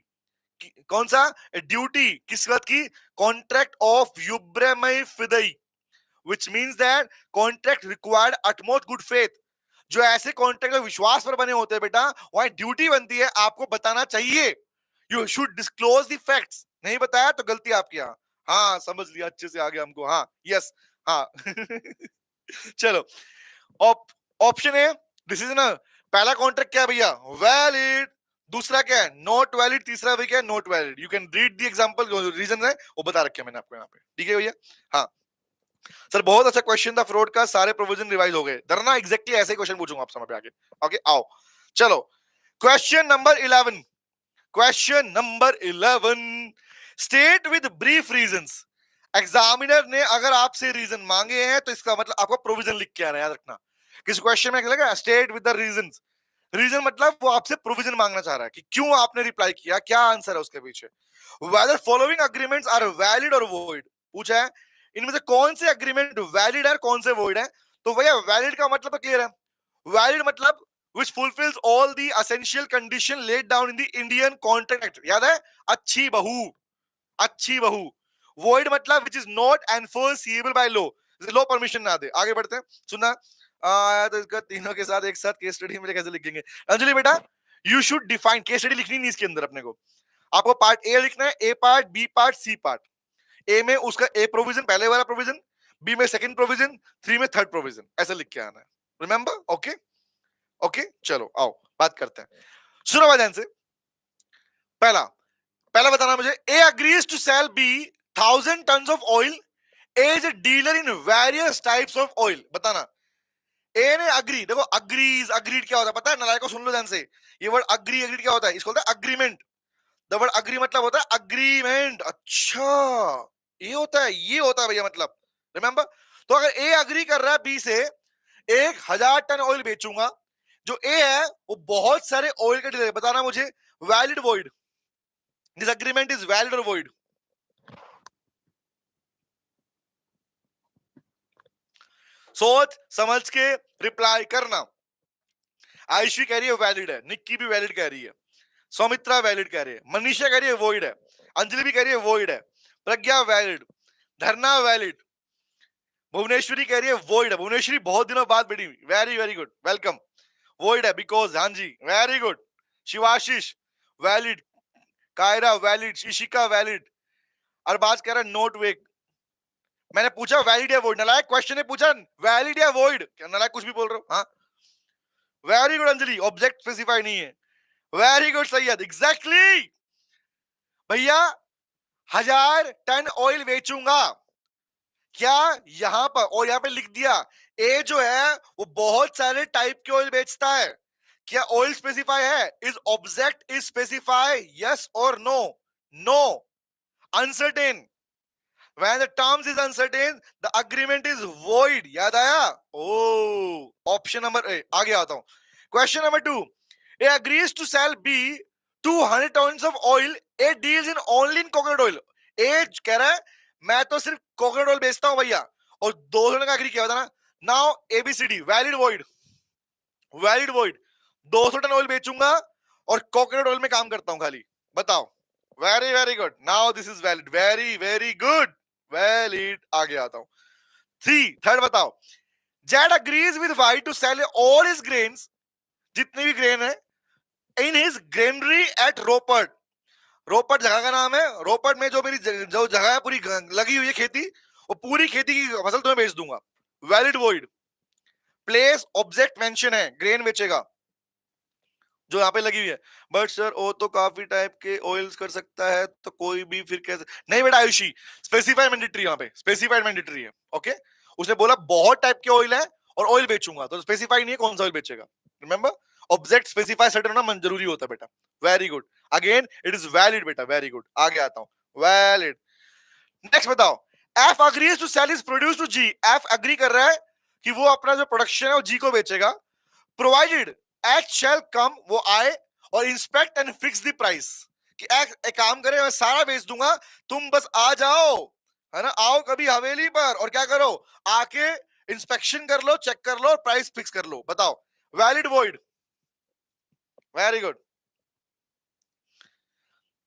कौन सा ड्यूटी, किस बात की, contract of uberrimae fidei, which means that contract required utmost good faith, जो ऐसे कॉन्ट्रैक्ट में विश्वास पर बने होते हैं बेटा, वहां ड्यूटी बनती है, आपको बताना चाहिए, you should disclose the facts, नहीं बताया तो गलती आपकी, हाँ समझ लिया अच्छे से, आ गया हमको, हाँ यस, हाँ चलो, ऑप्शन है डिसीजन, पहला कॉन्ट्रैक्ट क्या है भैया, वैलिड, दूसरा क्या है नॉट वैलिड, तीसरा भी क्या है not valid, you can read the example, reason है वो बता रखे मैंने आपको यहाँ पे, ठीक है भैया। हाँ सर बहुत अच्छा क्वेश्चन था फ्रॉड का, सारे प्रोविजन रिवाइज हो गए, डरना एग्जैक्टली ऐसे ही क्वेश्चन पूछूंगा आप समय पे आगे, ओके आओ चलो, question number 11, question number 11, state with brief reasons, examiner ने अगर आपसे रीजन मांगे हैं तो इसका मतलब आपको प्रोविजन लिख के आना है, याद रखना, किस क्वेश्चन में लगा state with the reasons, reason मतलब वो आपसे प्रोविजन मांगना चाह रहा है कि क्यों आपने रिप्लाई किया, क्या आंसर है उसके पीछे, whether following agreements are valid और वॉइड, पूछा है इनमें से कौन से अग्रीमेंट वैलिड है कौन से वॉइड है, तो भैया वैलिड का मतलब तो क्लियर है, वैलिड मतलब which fulfills all the essential condition laid down in the Indian Contract Act, याद है, अच्छी बहू, अच्छी बहू, void मतलब which is not enforceable by law, law permission ना दे, आगे बढ़ते हैं, सुनना तो इसका तीनों के साथ एक साथ केस स्टडी में कैसे लिखेंगे, अंजलि बेटा you should define, case study लिखनी नहीं इसके अंदर, अपने को आपको पार्ट ए लिखना है, A part, B part, C part, A में उसका ए प्रोविजन पहले वाला प्रोविजन, बी में सेकंड प्रोविजन, थ्री में थर्ड प्रोविजन, ऐसा लिख के आना है, रिमेंबर, ओके ओके चलो आओ बात करते हैं, सुनो ध्यान से, पहला पहला बताना मुझे, A agrees to sell B 1,000 tons of oil, A is a dealer in various types of oil. बताना, ए ने अग्री, देखो अग्रीज अग्रीड क्या होता है पता है, नालायक को सुन लो ध्यान से, ये वर्ड अग्री अग्रीड क्या होता है, इसको होता है अग्रीमेंट। द वर्ड अग्री मतलब होता है अग्रीमेंट। अच्छा, ये होता है, ये होता है भैया मतलब, रिमेंबर। तो अगर ए अग्री कर रहा है बी से 1,000 टन ऑयल बेचूंगा, जो ए है वो बहुत सारे ऑयल का डीलर, बताना मुझे valid void, this agreement is valid और वॉइड। सोच समझ के रिप्लाई करना। आयुषी कह रही है वैलिड है, निक्की भी वैलिड कह रही है, सौमित्रा वैलिड कह रही है, मनीषा कह रही है वॉइड है, अंजलि भी कह रही है वॉइड है, प्रज्ञा वैलिड, धरना वैलिड, भुवनेश्वरी कह रही है वॉइड है, भुवनेश्वरी बहुत दिनों बाद बैठी, very very good, welcome. Void है बिकॉज, हाँ जी very good. Shivashish valid, Kaira valid, Ishika valid, Arbaz कह रहा है नोट वेक। मैंने पूछा वैलिड या वॉइड, नलायक क्वेश्चन ने पूछा वैलिड या वॉइड, क्या नलायक कुछ भी बोल रहे हो? हाँ very good Anjali, object specify नहीं है, वेरी गुड सैयद, एग्जैक्टली भैया। 1,000 टन ऑयल बेचूंगा, क्या यहां पर, और यहां पे लिख दिया ए जो है वो बहुत सारे टाइप के ऑयल बेचता है, क्या ऑयल स्पेसिफाई है, is object is specify, yes और no? No, uncertain, when the terms is uncertain the agreement is void, याद आया? ओ ऑप्शन नंबर ए, आगे आता हूं, question number 2, A agrees to sell B 200 tons of oil, A deals in only in coconut oil, ए कह रहा है मैं तो सिर्फ कोकोनट ऑयल बेचता हूं भैया, और 200 का एग्री किया था ना। Now ABCD valid void, valid void, 200 ton oil बेचूंगा और कोकोनट ऑयल में काम करता हूं खाली, बताओ। Very very good, now this is valid, very very good, valid. आगे आता हूं, थर्ड बताओ, Z agrees with Y to sell all his grains, जितने भी ग्रेन है, इन हिज ग्रेनरी एट रोपर्ट, रोपर्ट जगह का नाम है, रोपर्ट में जो मेरी जो जगह है पूरी लगी हुई है खेती, वो पूरी खेती की फसल तुम्हें बेच दूंगा, valid void. Place object mention है, ग्रेन बेचेगा जो यहाँ पे लगी हुई है, बट सर वो तो काफी टाइप के ऑयल्स कर सकता है, तो कोई भी फिर कैसे, नहीं बेटा आयुषी, स्पेसिफाइड मैंडेटरी, यहाँ पे स्पेसिफाइड मैंडेटरी है, ओके। उसने बोला बहुत टाइप के ऑयल है और ऑयल बेचूंगा, तो स्पेसिफाई नहीं है कौन सा ऑयल बेचेगा, रिमेंबर ऑब्जेक्ट स्पेसिफाई सर्टेन होना जरूरी होता है बेटा, very good, again it is valid बेटा, वेरी गुड। आगे आता हूं, वैलिड। नेक्स्ट बताओ, F agrees to sell is produce to G, F agree कर रहा है कि वो अपना जो प्रोडक्शन है वो जी को बेचेगा, प्रोवाइडेड एच शैल कम, वो आए और inspect and fix the price, कि एक काम करे मैं सारा बेच दूंगा, तुम बस आ जाओ, है ना, आओ कभी हवेली पर और क्या करो, आके इंस्पेक्शन कर लो, चेक कर लो और प्राइस फिक्स कर लो, बताओ valid void, very good,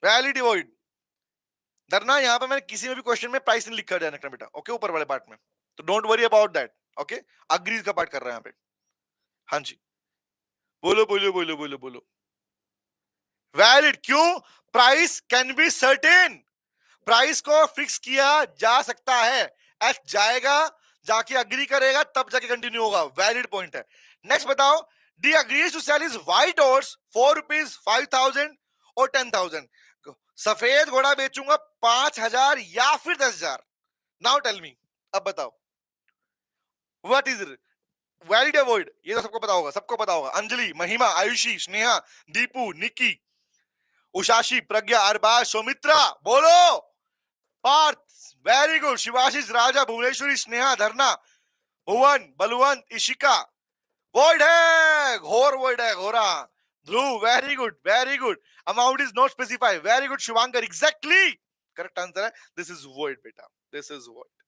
valid void. डरना, यहाँ पे मैंने किसी में भी क्वेश्चन में प्राइस नहीं लिखा ध्यान रखना बेटा, ओके, ऊपर वाले पार्ट में, तो don't worry about that, okay. Agrees का पार्ट कर रहे हैं यहाँ पे, हाँ जी, बोलो बोलो बोलो बोलो बोलो, वैलिड क्यों, price can be certain, price को फिक्स किया जा सकता है, एच जाएगा जाके अग्री करेगा तब जाके कंटिन्यू होगा, वैलिड पॉइंट है। नेक्स्ट बताओ, D agrees to sell is white horse ₹4 5,000 और 10,000, सफेद घोड़ा बेचूंगा 5,000 या फिर 10,000, नाउ टेल मी, अब बताओ व्हाट इज वैलिड या वॉइड, ये तो सबको पता होगा, सबको पता होगा, अंजलि, महिमा, आयुषी, स्नेहा, दीपू, निकी, उषाशी, प्रज्ञा, अरबाज, सौमित्रा, बोलो, पार्थ, वेरी गुड, शिवाशीष, राजा, भुवनेश्वरी, स्नेहा, धरना, भुवन, बलवंत, इशिका, वॉइड है, घोर वॉइड है, घोरा, Dhruv, very good very good, amount is not specify, very good Shivankar, exactly correct answer है, दिस इज वॉइड बेटा, दिस इज वॉइड,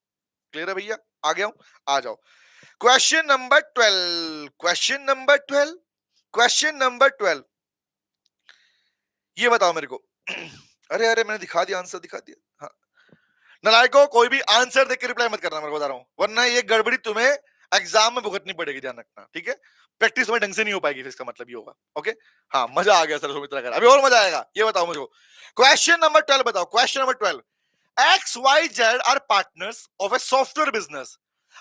क्लियर है भैया? आ गया हूं, आ जाओ, question number 12, question number 12, question number 12, ये बताओ मेरे को अरे अरे मैंने दिखा दिया आंसर, दिखा दिया, हाँ, नालायकों कोई भी आंसर देख के रिप्लाई मत करना, मैं बता रहा हूं, वरना ये गड़बड़ी तुम्हें एग्जाम में भुगतनी पड़ेगी, ध्यान रखना, ठीक है, प्रैक्टिस में ढंग से नहीं हो पाएगी, इसका मतलब ये होगा, ओके। हाँ मजा आ गया सर, सुमित्रा कर, अभी और मजा आएगा, ये बताओ मुझे, क्वेश्चन नंबर 12 बताओ, question number 12, X Y Z are partners of a software business,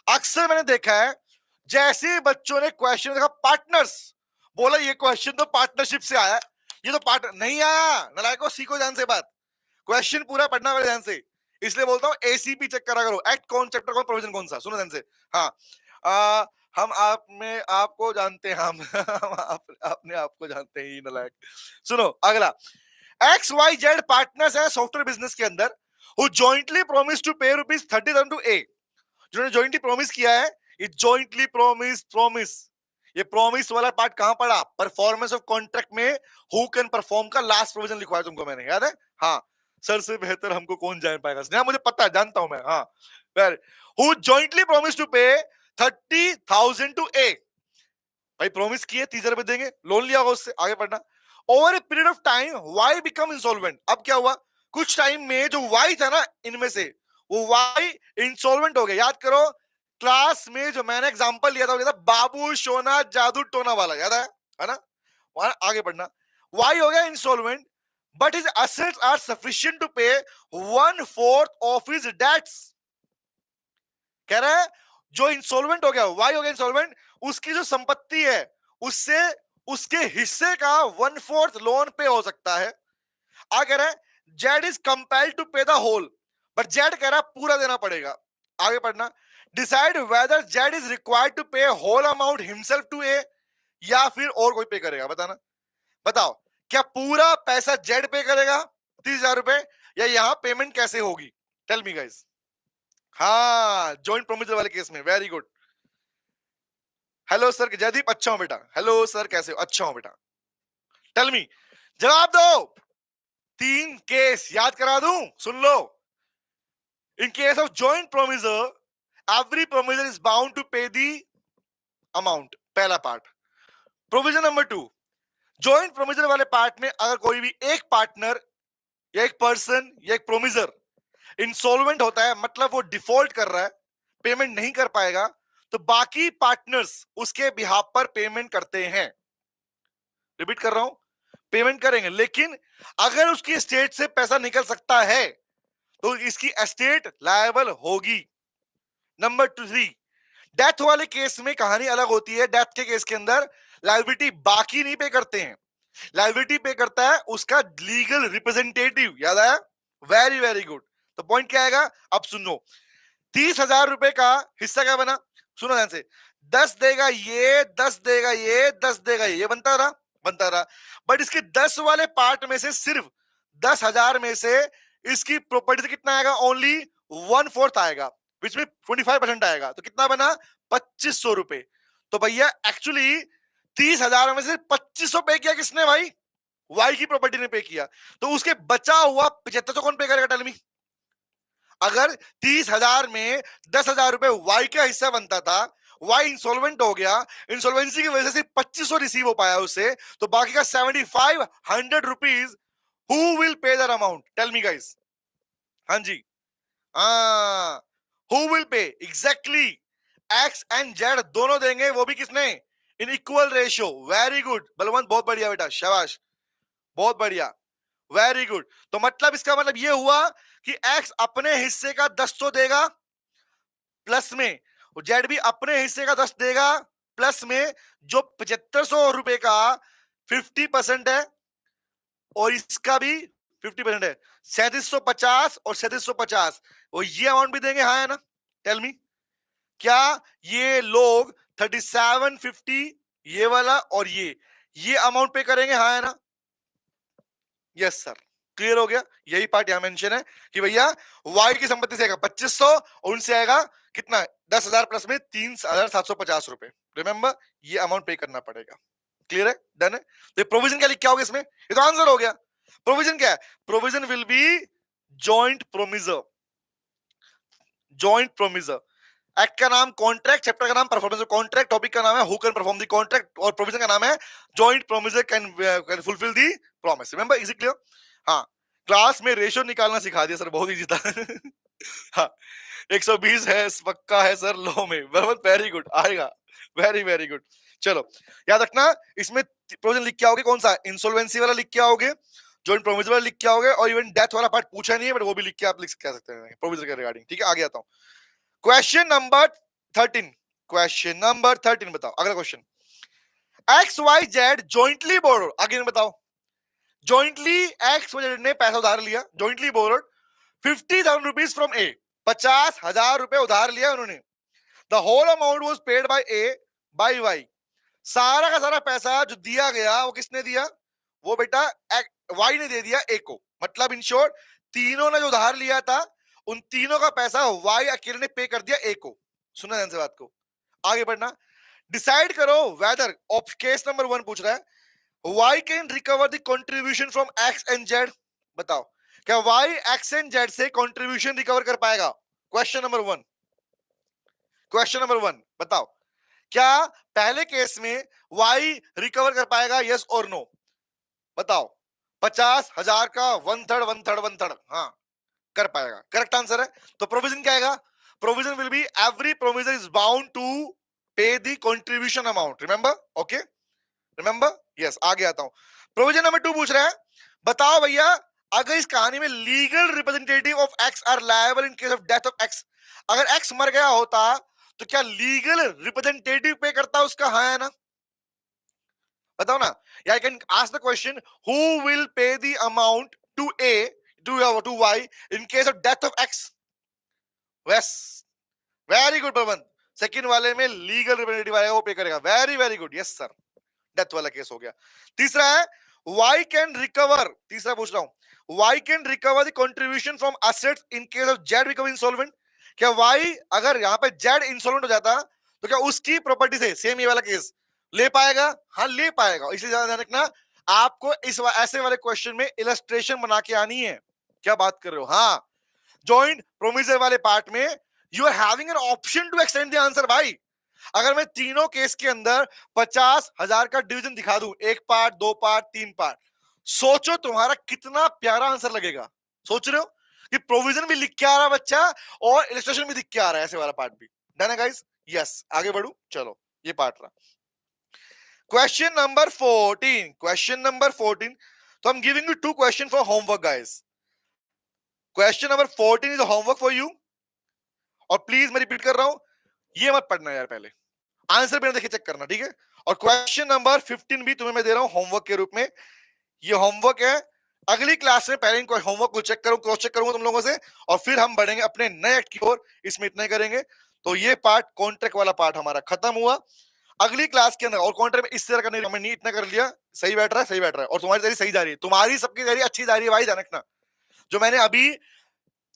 अक्सर मैंने देखा है जैसे बच्चों ने क्वेश्चन देखा पार्टनर्स, बोला ये क्वेश्चन तो पार्टनरशिप से आया, ये तो पार्टनर नहीं आया, नालायकों सीखो ध्यान से बात, क्वेश्चन पूरा पढ़ना मेरे ध्यान से, इसलिए बोलता हूँ एसीपी चेक करा करो, एक्ट कौन, चैप्टर कौन, प्रोविजन कौन सा, सुनो ध्यान से। हाँ, हम आप में आपको जानते हैं, हम अपने आप को जानते हैं, नालायक। सुनो अगला, एक्स वाई जेड पार्टनर्स है सॉफ्टवेयर बिजनेस के अंदर, who jointly promise to pay ₹30,000 to ए, जिन्होंने जॉइंटली प्रॉमिस किया है, ये जॉइंटली प्रॉमिस, ये प्रॉमिस वाला पार्ट कहां पड़ा, परफॉर्मेंस ऑफ कॉन्ट्रैक्ट में हु कैन परफॉर्म का लास्ट प्रोविजन लिखवाया तुमको मैंने, याद है? हाँ, सर से बेहतर हमको कौन जान पाएगा, हाँ मुझे पता है, जानता हूं मैं। हाँ, very, who jointly promise to pay 30,000 to ए, भाई प्रॉमिस किए 30,000 रुपए देंगे, लोन लिया होगा उससे, आगे पढ़ना। Over a period of time Y become insolvent, अब क्या हुआ, कुछ टाइम में जो वाई था ना इनमें से, वो वाई इंसॉल्वेंट हो गया। याद करो क्लास में जो मैंने एग्जांपल लिया था, वो लिया था बाबू सोना जादू टोना वाला, याद है ना? वहां आगे पढ़ना, वाई हो गया insolvent but his assets are sufficient to pay 1/4 of his dates. कह रहा है जो इंसॉल्वेंट हो गया, वाई हो गया इंसॉल्वेंट, उसकी जो संपत्ति है उससे उसके हिस्से का 1/4 लोन पे हो सकता है। आ कह रहा है Z is compelled to pay the whole, but Z कह रहा है पूरा देना पड़ेगा। आगे पढ़ना, decide whether Z is required to pay whole amount himself to A, या फिर और कोई पे करेगा, बताना, बताओ क्या पूरा पैसा जेड पे करेगा 30,000 रुपए, या यहां पेमेंट कैसे होगी, टेल मी गाइस। हाँ, जॉइंट प्रोमिसर वाले केस में, very good. Hello sir, Jaideep अच्छा हूं बेटा, हेलो सर कैसे हो, अच्छा हूं बेटा, टेल मी, जवाब दो। 3 केस याद करा दूं, सुन लो। In case of joint promisor, every promisor is bound to pay the amount, पहला part. Provision number 2, joint promisor वाले पार्ट में अगर कोई भी एक पार्टनर या एक पर्सन या एक प्रोमिसर इंसॉल्वेंट होता है, मतलब वो डिफॉल्ट कर रहा है, पेमेंट नहीं कर पाएगा, तो बाकी पार्टनर्स उसके बिहाफ पर पेमेंट करते हैं। रिपीट कर रहा हूं, पेमेंट करेंगे, लेकिन अगर उसकी एस्टेट से पैसा निकल सकता है तो इसकी एस्टेट लायबल होगी। नंबर 3, डेथ वाले केस में कहानी अलग होती है। डेथ के केस के अंदर लायबिलिटी बाकी नहीं पे करते हैं, लायबिलिटी पे करता है उसका लीगल रिप्रेजेंटेटिव, याद आया? Very very good. तो पॉइंट क्या आएगा, अब सुनो, 30,000 रुपए का हिस्सा क्या बना, सुनो ध्यान से, 10 देगा ये, 10 देगा ये, 10 देगा ये बनता रहा, बनता रहा। बट इसके 10 वाले पार्ट में से सिर्फ 10,000 में से इसकी प्रॉपर्टी से कितना आएगा, ओनली 1/4 आएगा, विच में 25% आएगा, तो कितना बना, 2,500 रुपए। तो भैया एक्चुअली 30,000 में से 2,500 पे किया किसने, भाई वाई की प्रॉपर्टी ने पे किया, तो उसके बचा हुआ 75 कौन पे करेगा, टेल मी। अगर 30,000 में 10,000 रुपए वाई का हिस्सा बनता था, वाई इंसॉल्वेंट हो गया, इंसॉल्वेंसी की वजह से 2,500 रिसीव हो पाया उससे, तो बाकी का 7,500 rupees who will pay that amount, tell me guys. हाँ जी, who will pay, exactly X and Z दोनों देंगे, वो भी किसने, in equal ratio. Very good Balwant, बहुत बढ़िया बेटा, शाबाश, बहुत बढ़िया, वेरी गुड। तो मतलब इसका मतलब ये हुआ कि एक्स अपने हिस्से का 10 तो देगा प्लस में, जेड भी अपने हिस्से का 10 देगा प्लस में, जो 7,500 रुपए का 50% है और इसका भी 50% है, 3,750 और 3,750, वो ये अमाउंट भी देंगे, हाँ है ना? टेल मी, क्या ये लोग 3,750 ये वाला और ये अमाउंट पे करेंगे, हाँ है ना? यस सर, क्लियर हो गया। यही पार्ट यहां मेंशन है कि भैया वाई की संपत्ति से आएगा 2,500 और उनसे आएगा कितना, 10,000 प्लस में 3,750 रुपए। रिमेंबर, ये अमाउंट पे करना पड़ेगा। क्लियर है, डन है। तो प्रोविजन क्या लिख के आओगे इसमें, ये तो आंसर हो गया। प्रोविजन क्या है, provision will B joint promisor, joint promisor. Act का नाम कॉन्ट्रैक्ट, चैप्टर का नाम परफॉर्मेंस ऑफ कॉन्ट्रैक्ट, टॉपिक का नाम है who can perform the contract, और प्रोविजन का नाम है joint promisor can fulfil the promise. Remember, is it clear? हाँ, क्लास में रेशियो निकालना सिखा दिया सर, बहुत इजी था। हाँ, 120 है पक्का है सर लॉ में, वेरी गुड, आएगा, वेरी वेरी गुड। चलो याद रखना, इसमें प्रोविजन लिख के आओगे, कौन सा, इंसॉल्वेंसी वाला लिख के आओगे, जॉइंट प्रोमिसर वाला लिख के आओगे, और इवन डेथ वाला पार्ट पूछा नहीं है बट वो भी लिख के आप लिख सकते हैं प्रोविजन के रिगार्डिंग। ठीक है, आगे आता हूं, क्वेश्चन नंबर 13, क्वेश्चन नंबर 13 बताओ, अगला question, X Y Z jointly borrow, आगे बताओ, जॉइंटली एक्स वाई जेड ने पैसा उधार लिया, jointly borrowed 50,000 rupees from A, 50,000 रुपए उधार लिया उन्होंने। The whole amount was paid by A by Y, सारा का सारा पैसा जो दिया गया वो किसने दिया? वो बेटा वाई ने दे दिया ए को। मतलब इन शॉर्ट तीनों ने जो उधार लिया था उन तीनों का पैसा वाई अकेले ने पे कर दिया ए को। सुना ध्यान से बात को, आगे बढ़ना। डिसाइड करो वेदर, केस नंबर 1 पूछ रहा है, Y can recover the contribution from X and Z. बताओ क्या वाई एक्स एंड जेड से कंट्रीब्यूशन रिकवर कर पाएगा? क्वेश्चन नंबर 1, क्वेश्चन नंबर 1 बताओ, क्या पहले केस में वाई रिकवर कर पाएगा? यस और नो बताओ। 50,000 का वन थर्ड, हाँ कर पाएगा, करेक्ट आंसर है। तो प्रोविजन क्या आएगा? Provision will be every provision is bound to pay the contribution amount, remember? Okay remember, yes. आगे आता हूं, प्रोविजन नंबर 2 पूछ रहा है, बताओ भैया अगर इस कहानी में legal representative of X are liable in case of death of X, अगर एक्स मर गया होता तो क्या लीगल रिप्रेजेंटेटिव पे करता उसका? हाँ है ना? बताओ ना। या I can ask the question, who will pay the amount to A to Y in case of death of X? Yes, very good Prabandh, second वाले में लीगल रिप्रेजेंटेटिव आएगा वो पे करेगा, very very good, yes sir, death वाला case हो गया। तीसरा है, वाई कैन रिकवर, तीसरा पूछ रहा हूं, Y can recover the contribution from assets in case of Z become insolvent. क्या वाई अगर यहां पे जेड इंसॉल्वेंट हो जाता तो क्या उसकी प्रॉपर्टी से, सेम ये वाला केस, ले पाएगा? हाँ ले पाएगा। इसलिए ध्यान रखना, आपको इस ऐसे वाले क्वेश्चन में इलस्ट्रेशन बना के आनी है। क्या बात कर रहे हो? हाँ, जॉइंट प्रोमिसर वाले पार्ट में you are having an option to extend the answer. भाई अगर मैं तीनों केस के अंदर 50,000 का डिवीजन दिखा दूं, 1 पार्ट, 2 पार्ट, 3 पार्ट, सोचो तुम्हारा कितना प्यारा आंसर लगेगा। सोच रहे हो कि प्रोविजन भी लिख के आ रहा है बच्चा और इलस्ट्रेशन भी दिख के आ रहा है, ऐसे वाला पार्ट भी। डन है गाइस? यस, आगे बढ़ू, चलो ये पार्ट रहा। क्वेश्चन नंबर 14, क्वेश्चन नंबर 14, तो I am giving you 2 question for homework guys. Question number 14 is homework for you, और प्लीज मैं रिपीट कर रहा हूं, ये मत पढ़ना यार, पहले आंसर बिना देखे चेक करना, ठीक है? और क्वेश्चन नंबर 15 भी तुम्हें मैं दे रहा हूं होमवर्क के रूप में। ये होमवर्क है, अगली क्लास में पहले इनको होमवर्क को चेक करूं, क्रॉस चेक करूंगा तुम लोगों से, और फिर हम बढ़ेंगे अपने नए एक्ट की ओर। इसमें इतना ही करेंगे। तो ये पार्ट कॉन्ट्रैक्ट वाला पार्ट हमारा खत्म हुआ। अगली क्लास के अंदर और कॉन्ट्रैक्ट में इस तरह का नहीं, हमने इतना कर लिया, सही बैठ रहा है, सही बैठ रहा है, और तुम्हारी तैयारी सही जा रही है, तुम्हारी सबकी तैयारी अच्छी जा रही है भाई, ध्यान रखना। जो मैंने अभी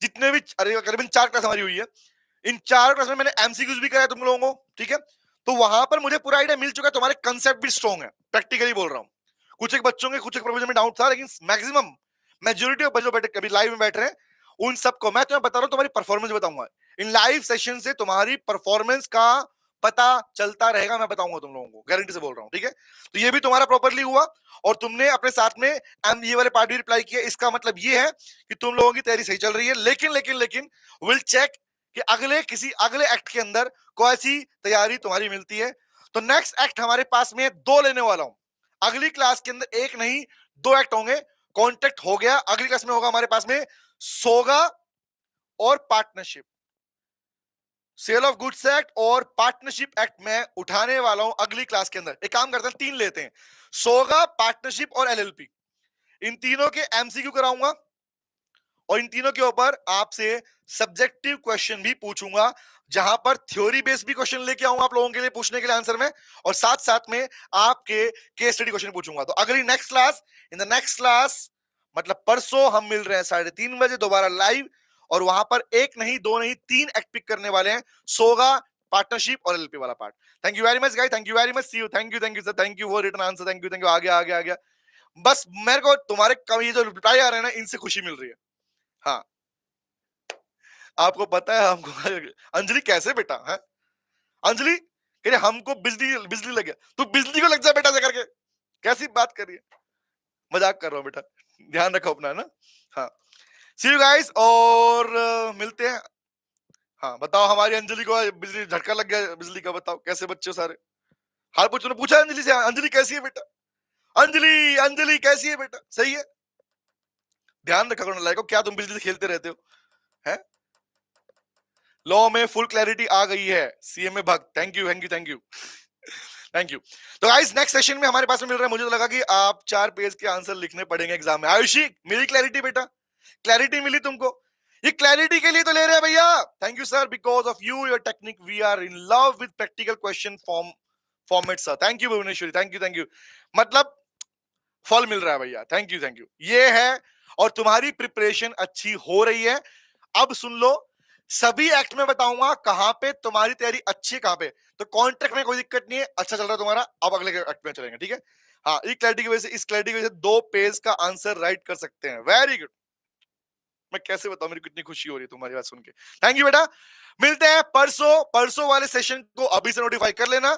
जितने भी करीबन 4 क्लास हमारी हुई है, इन 4 क्लास में मैंने एमसीक्यूज भी कराया तुम लोगों को, ठीक है? तो वहां पर मुझे पूरा आइडिया मिल चुका है, तुम्हारे कंसेप्ट भी स्ट्रॉन्ग है, प्रैक्टिकली बोल रहा हूँ। कुछ एक बच्चों के कुछ एक प्रोविजन में डाउट था, लेकिन मैक्सिमम मेजोरिटी ऑफ बच्चों बैठे कभी लाइव में बैठ रहे हैं, उन सबको मैं तुम्हें बता रहा हूँ, तुम्हारी परफॉर्मेंस बताऊंगा इन लाइव सेशन से, तुम्हारी परफॉर्मेंस का पता चलता रहेगा, मैं बताऊंगा तुम लोगों को, गारंटी से बोल रहा हूँ, ठीक है? तो ये भी तुम्हारा प्रॉपरली हुआ, और तुमने अपने साथ में ये वाले पार्ट भी रिप्लाई किया। इसका मतलब ये है कि तुम लोगों की तैयारी सही चल रही है, लेकिन लेकिन लेकिन विल चेक कि अगले एक्ट के अंदर कौन सी तैयारी तुम्हारी मिलती है। तो नेक्स्ट एक्ट हमारे पास में 2 लेने वाला हूं अगली क्लास के अंदर, 1 नहीं 2 एक्ट होंगे। कॉन्ट्रैक्ट हो गया, अगली क्लास में होगा हमारे पास में सोगा और partnership, sale of goods act और पार्टनरशिप एक्ट में उठाने वाला हूं अगली क्लास के अंदर। एक काम करते हैं, 3 लेते हैं, सोगा, पार्टनरशिप और एलएलपी। इन तीनों के एमसीक्यू कराऊंगा, और इन तीनों के ऊपर आपसे सब्जेक्टिव क्वेश्चन भी पूछूंगा, जहां पर थ्योरी बेस्ड भी क्वेश्चन लेके आऊंगा आप लोगों के लिए पूछने के लिए आंसर में, और साथ साथ में आपके केस स्टडी क्वेश्चन पूछूंगा। तो अगली next class, in the next class मतलब परसों हम मिल रहे हैं 3:30 बजे दोबारा लाइव, और वहां पर 1 नहीं 2 नहीं 3 एक्ट पिक करने वाले हैं, सोगा, पार्टनरशिप और एलपी वाला part. Thank you very much guys, thank you very much, see you, thank you sir, thank you for written answer, thank you आ गया आ गया आ गया। बस मेरे को तुम्हारे ये जो रिप्लाई आ रहे हैं ना, इनसे खुशी मिल रही है। हाँ, आपको पता है हमको अंजलि कैसे बेटा है? अंजलि कह रही हमको बिजली बिजली लग गया, तू बिजली को लग जा बेटा, जा करके कैसी बात कर रही है? मजाक कर रहा हूँ बेटा, ध्यान रखो अपना ना। हाँ, सी यू गाइस, और मिलते हैं। हाँ बताओ, हमारी अंजलि को बिजली झटका लग गया बिजली का, बताओ कैसे बच्चे हो सारे? हाल पूछ, तूने पूछा अंजलि से, अंजलि कैसी है बेटा? अंजलि अंजलि कैसी है बेटा? सही है, ध्यान रखा करो लाइक, क्या तुम बिजली से खेलते रहते हो? है, लॉ में फुल क्लैरिटी आ गई है, सीएमए भक्त, thank you thank you thank you. Thank you. तो गाइस नेक्स्ट सेशन में हमारे पास में मिल रहा है, मुझे तो लगा कि आप 4 पेज के आंसर लिखने पड़ेंगे एग्जाम में। आयुषी मिली क्लैरिटी बेटा, क्लैरिटी मिली तुमको? ये क्लैरिटी के लिए तो ले रहे हैं भैया। Thank you sir, because of you your technique we are in love with practical question format sir. Thank you Bhuvaneshwari, thank you thank you. मतलब फल मिल रहा है भैया, थैंक यू थैंक यू। ये है, और तुम्हारी प्रिपरेशन अच्छी हो रही है। अब सुन लो, सभी एक्ट में बताऊंगा कहां पे तुम्हारी तैयारी अच्छी है, कहां पे। तो कॉन्ट्रैक्ट में कोई दिक्कत नहीं है, अच्छा चल रहा है तुम्हारा। अब अगले एक्ट में चलेंगे, ठीक है। हाँ, इस क्लैरिटी की वजह से, इस क्लैरिटी की वजह से 2 पेज का आंसर राइट कर सकते हैं। Very good. मैं कैसे बताऊं, मेरी कितनी खुशी हो रही है तुम्हारी बात सुन के। थैंक यू बेटा। मिलते हैं परसों। परसों वाले सेशन को अभी से नोटिफाई कर लेना,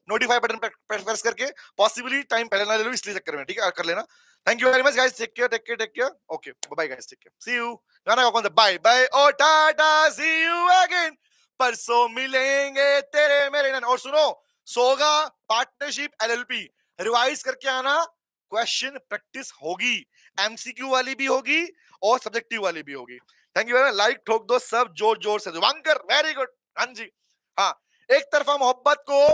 नोटिफाई बटन प्रेस करके। पॉसिबली टाइम पहले ना ले लो इसलिए चक्कर में, ठीक है, कर लेना। Thank you very much guys, take care take care take care. Okay bye guys, take care, see you. गाना का कौन सा, बाय बाय और टाटा, सी यू अगेन। परसों मिलेंगे तेरे मेरे नैन। और सुनो, सोगा पार्टनरशिप एलएलपी रिवाइज करके आना। क्वेश्चन प्रैक्टिस होगी, एमसीक्यू वाली भी होगी और सब्जेक्टिव वाली भी होगी। Thank you very much. Like ठोक दो सब जोर जोर से, जुबांकर वेरी गुड। हाँ जी, हाँ। एक तरफा मोहब्बत को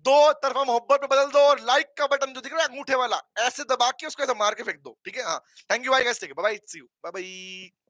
2 तरफा मोहब्बत पे बदल दो, और लाइक का बटन जो दिख रहा है अंगूठे वाला, ऐसे दबा के उसको ऐसे मार के फेंक दो, ठीक है। हाँ, थैंक यू भाई गाइस, ठीक है, bye bye, see you, bye bye.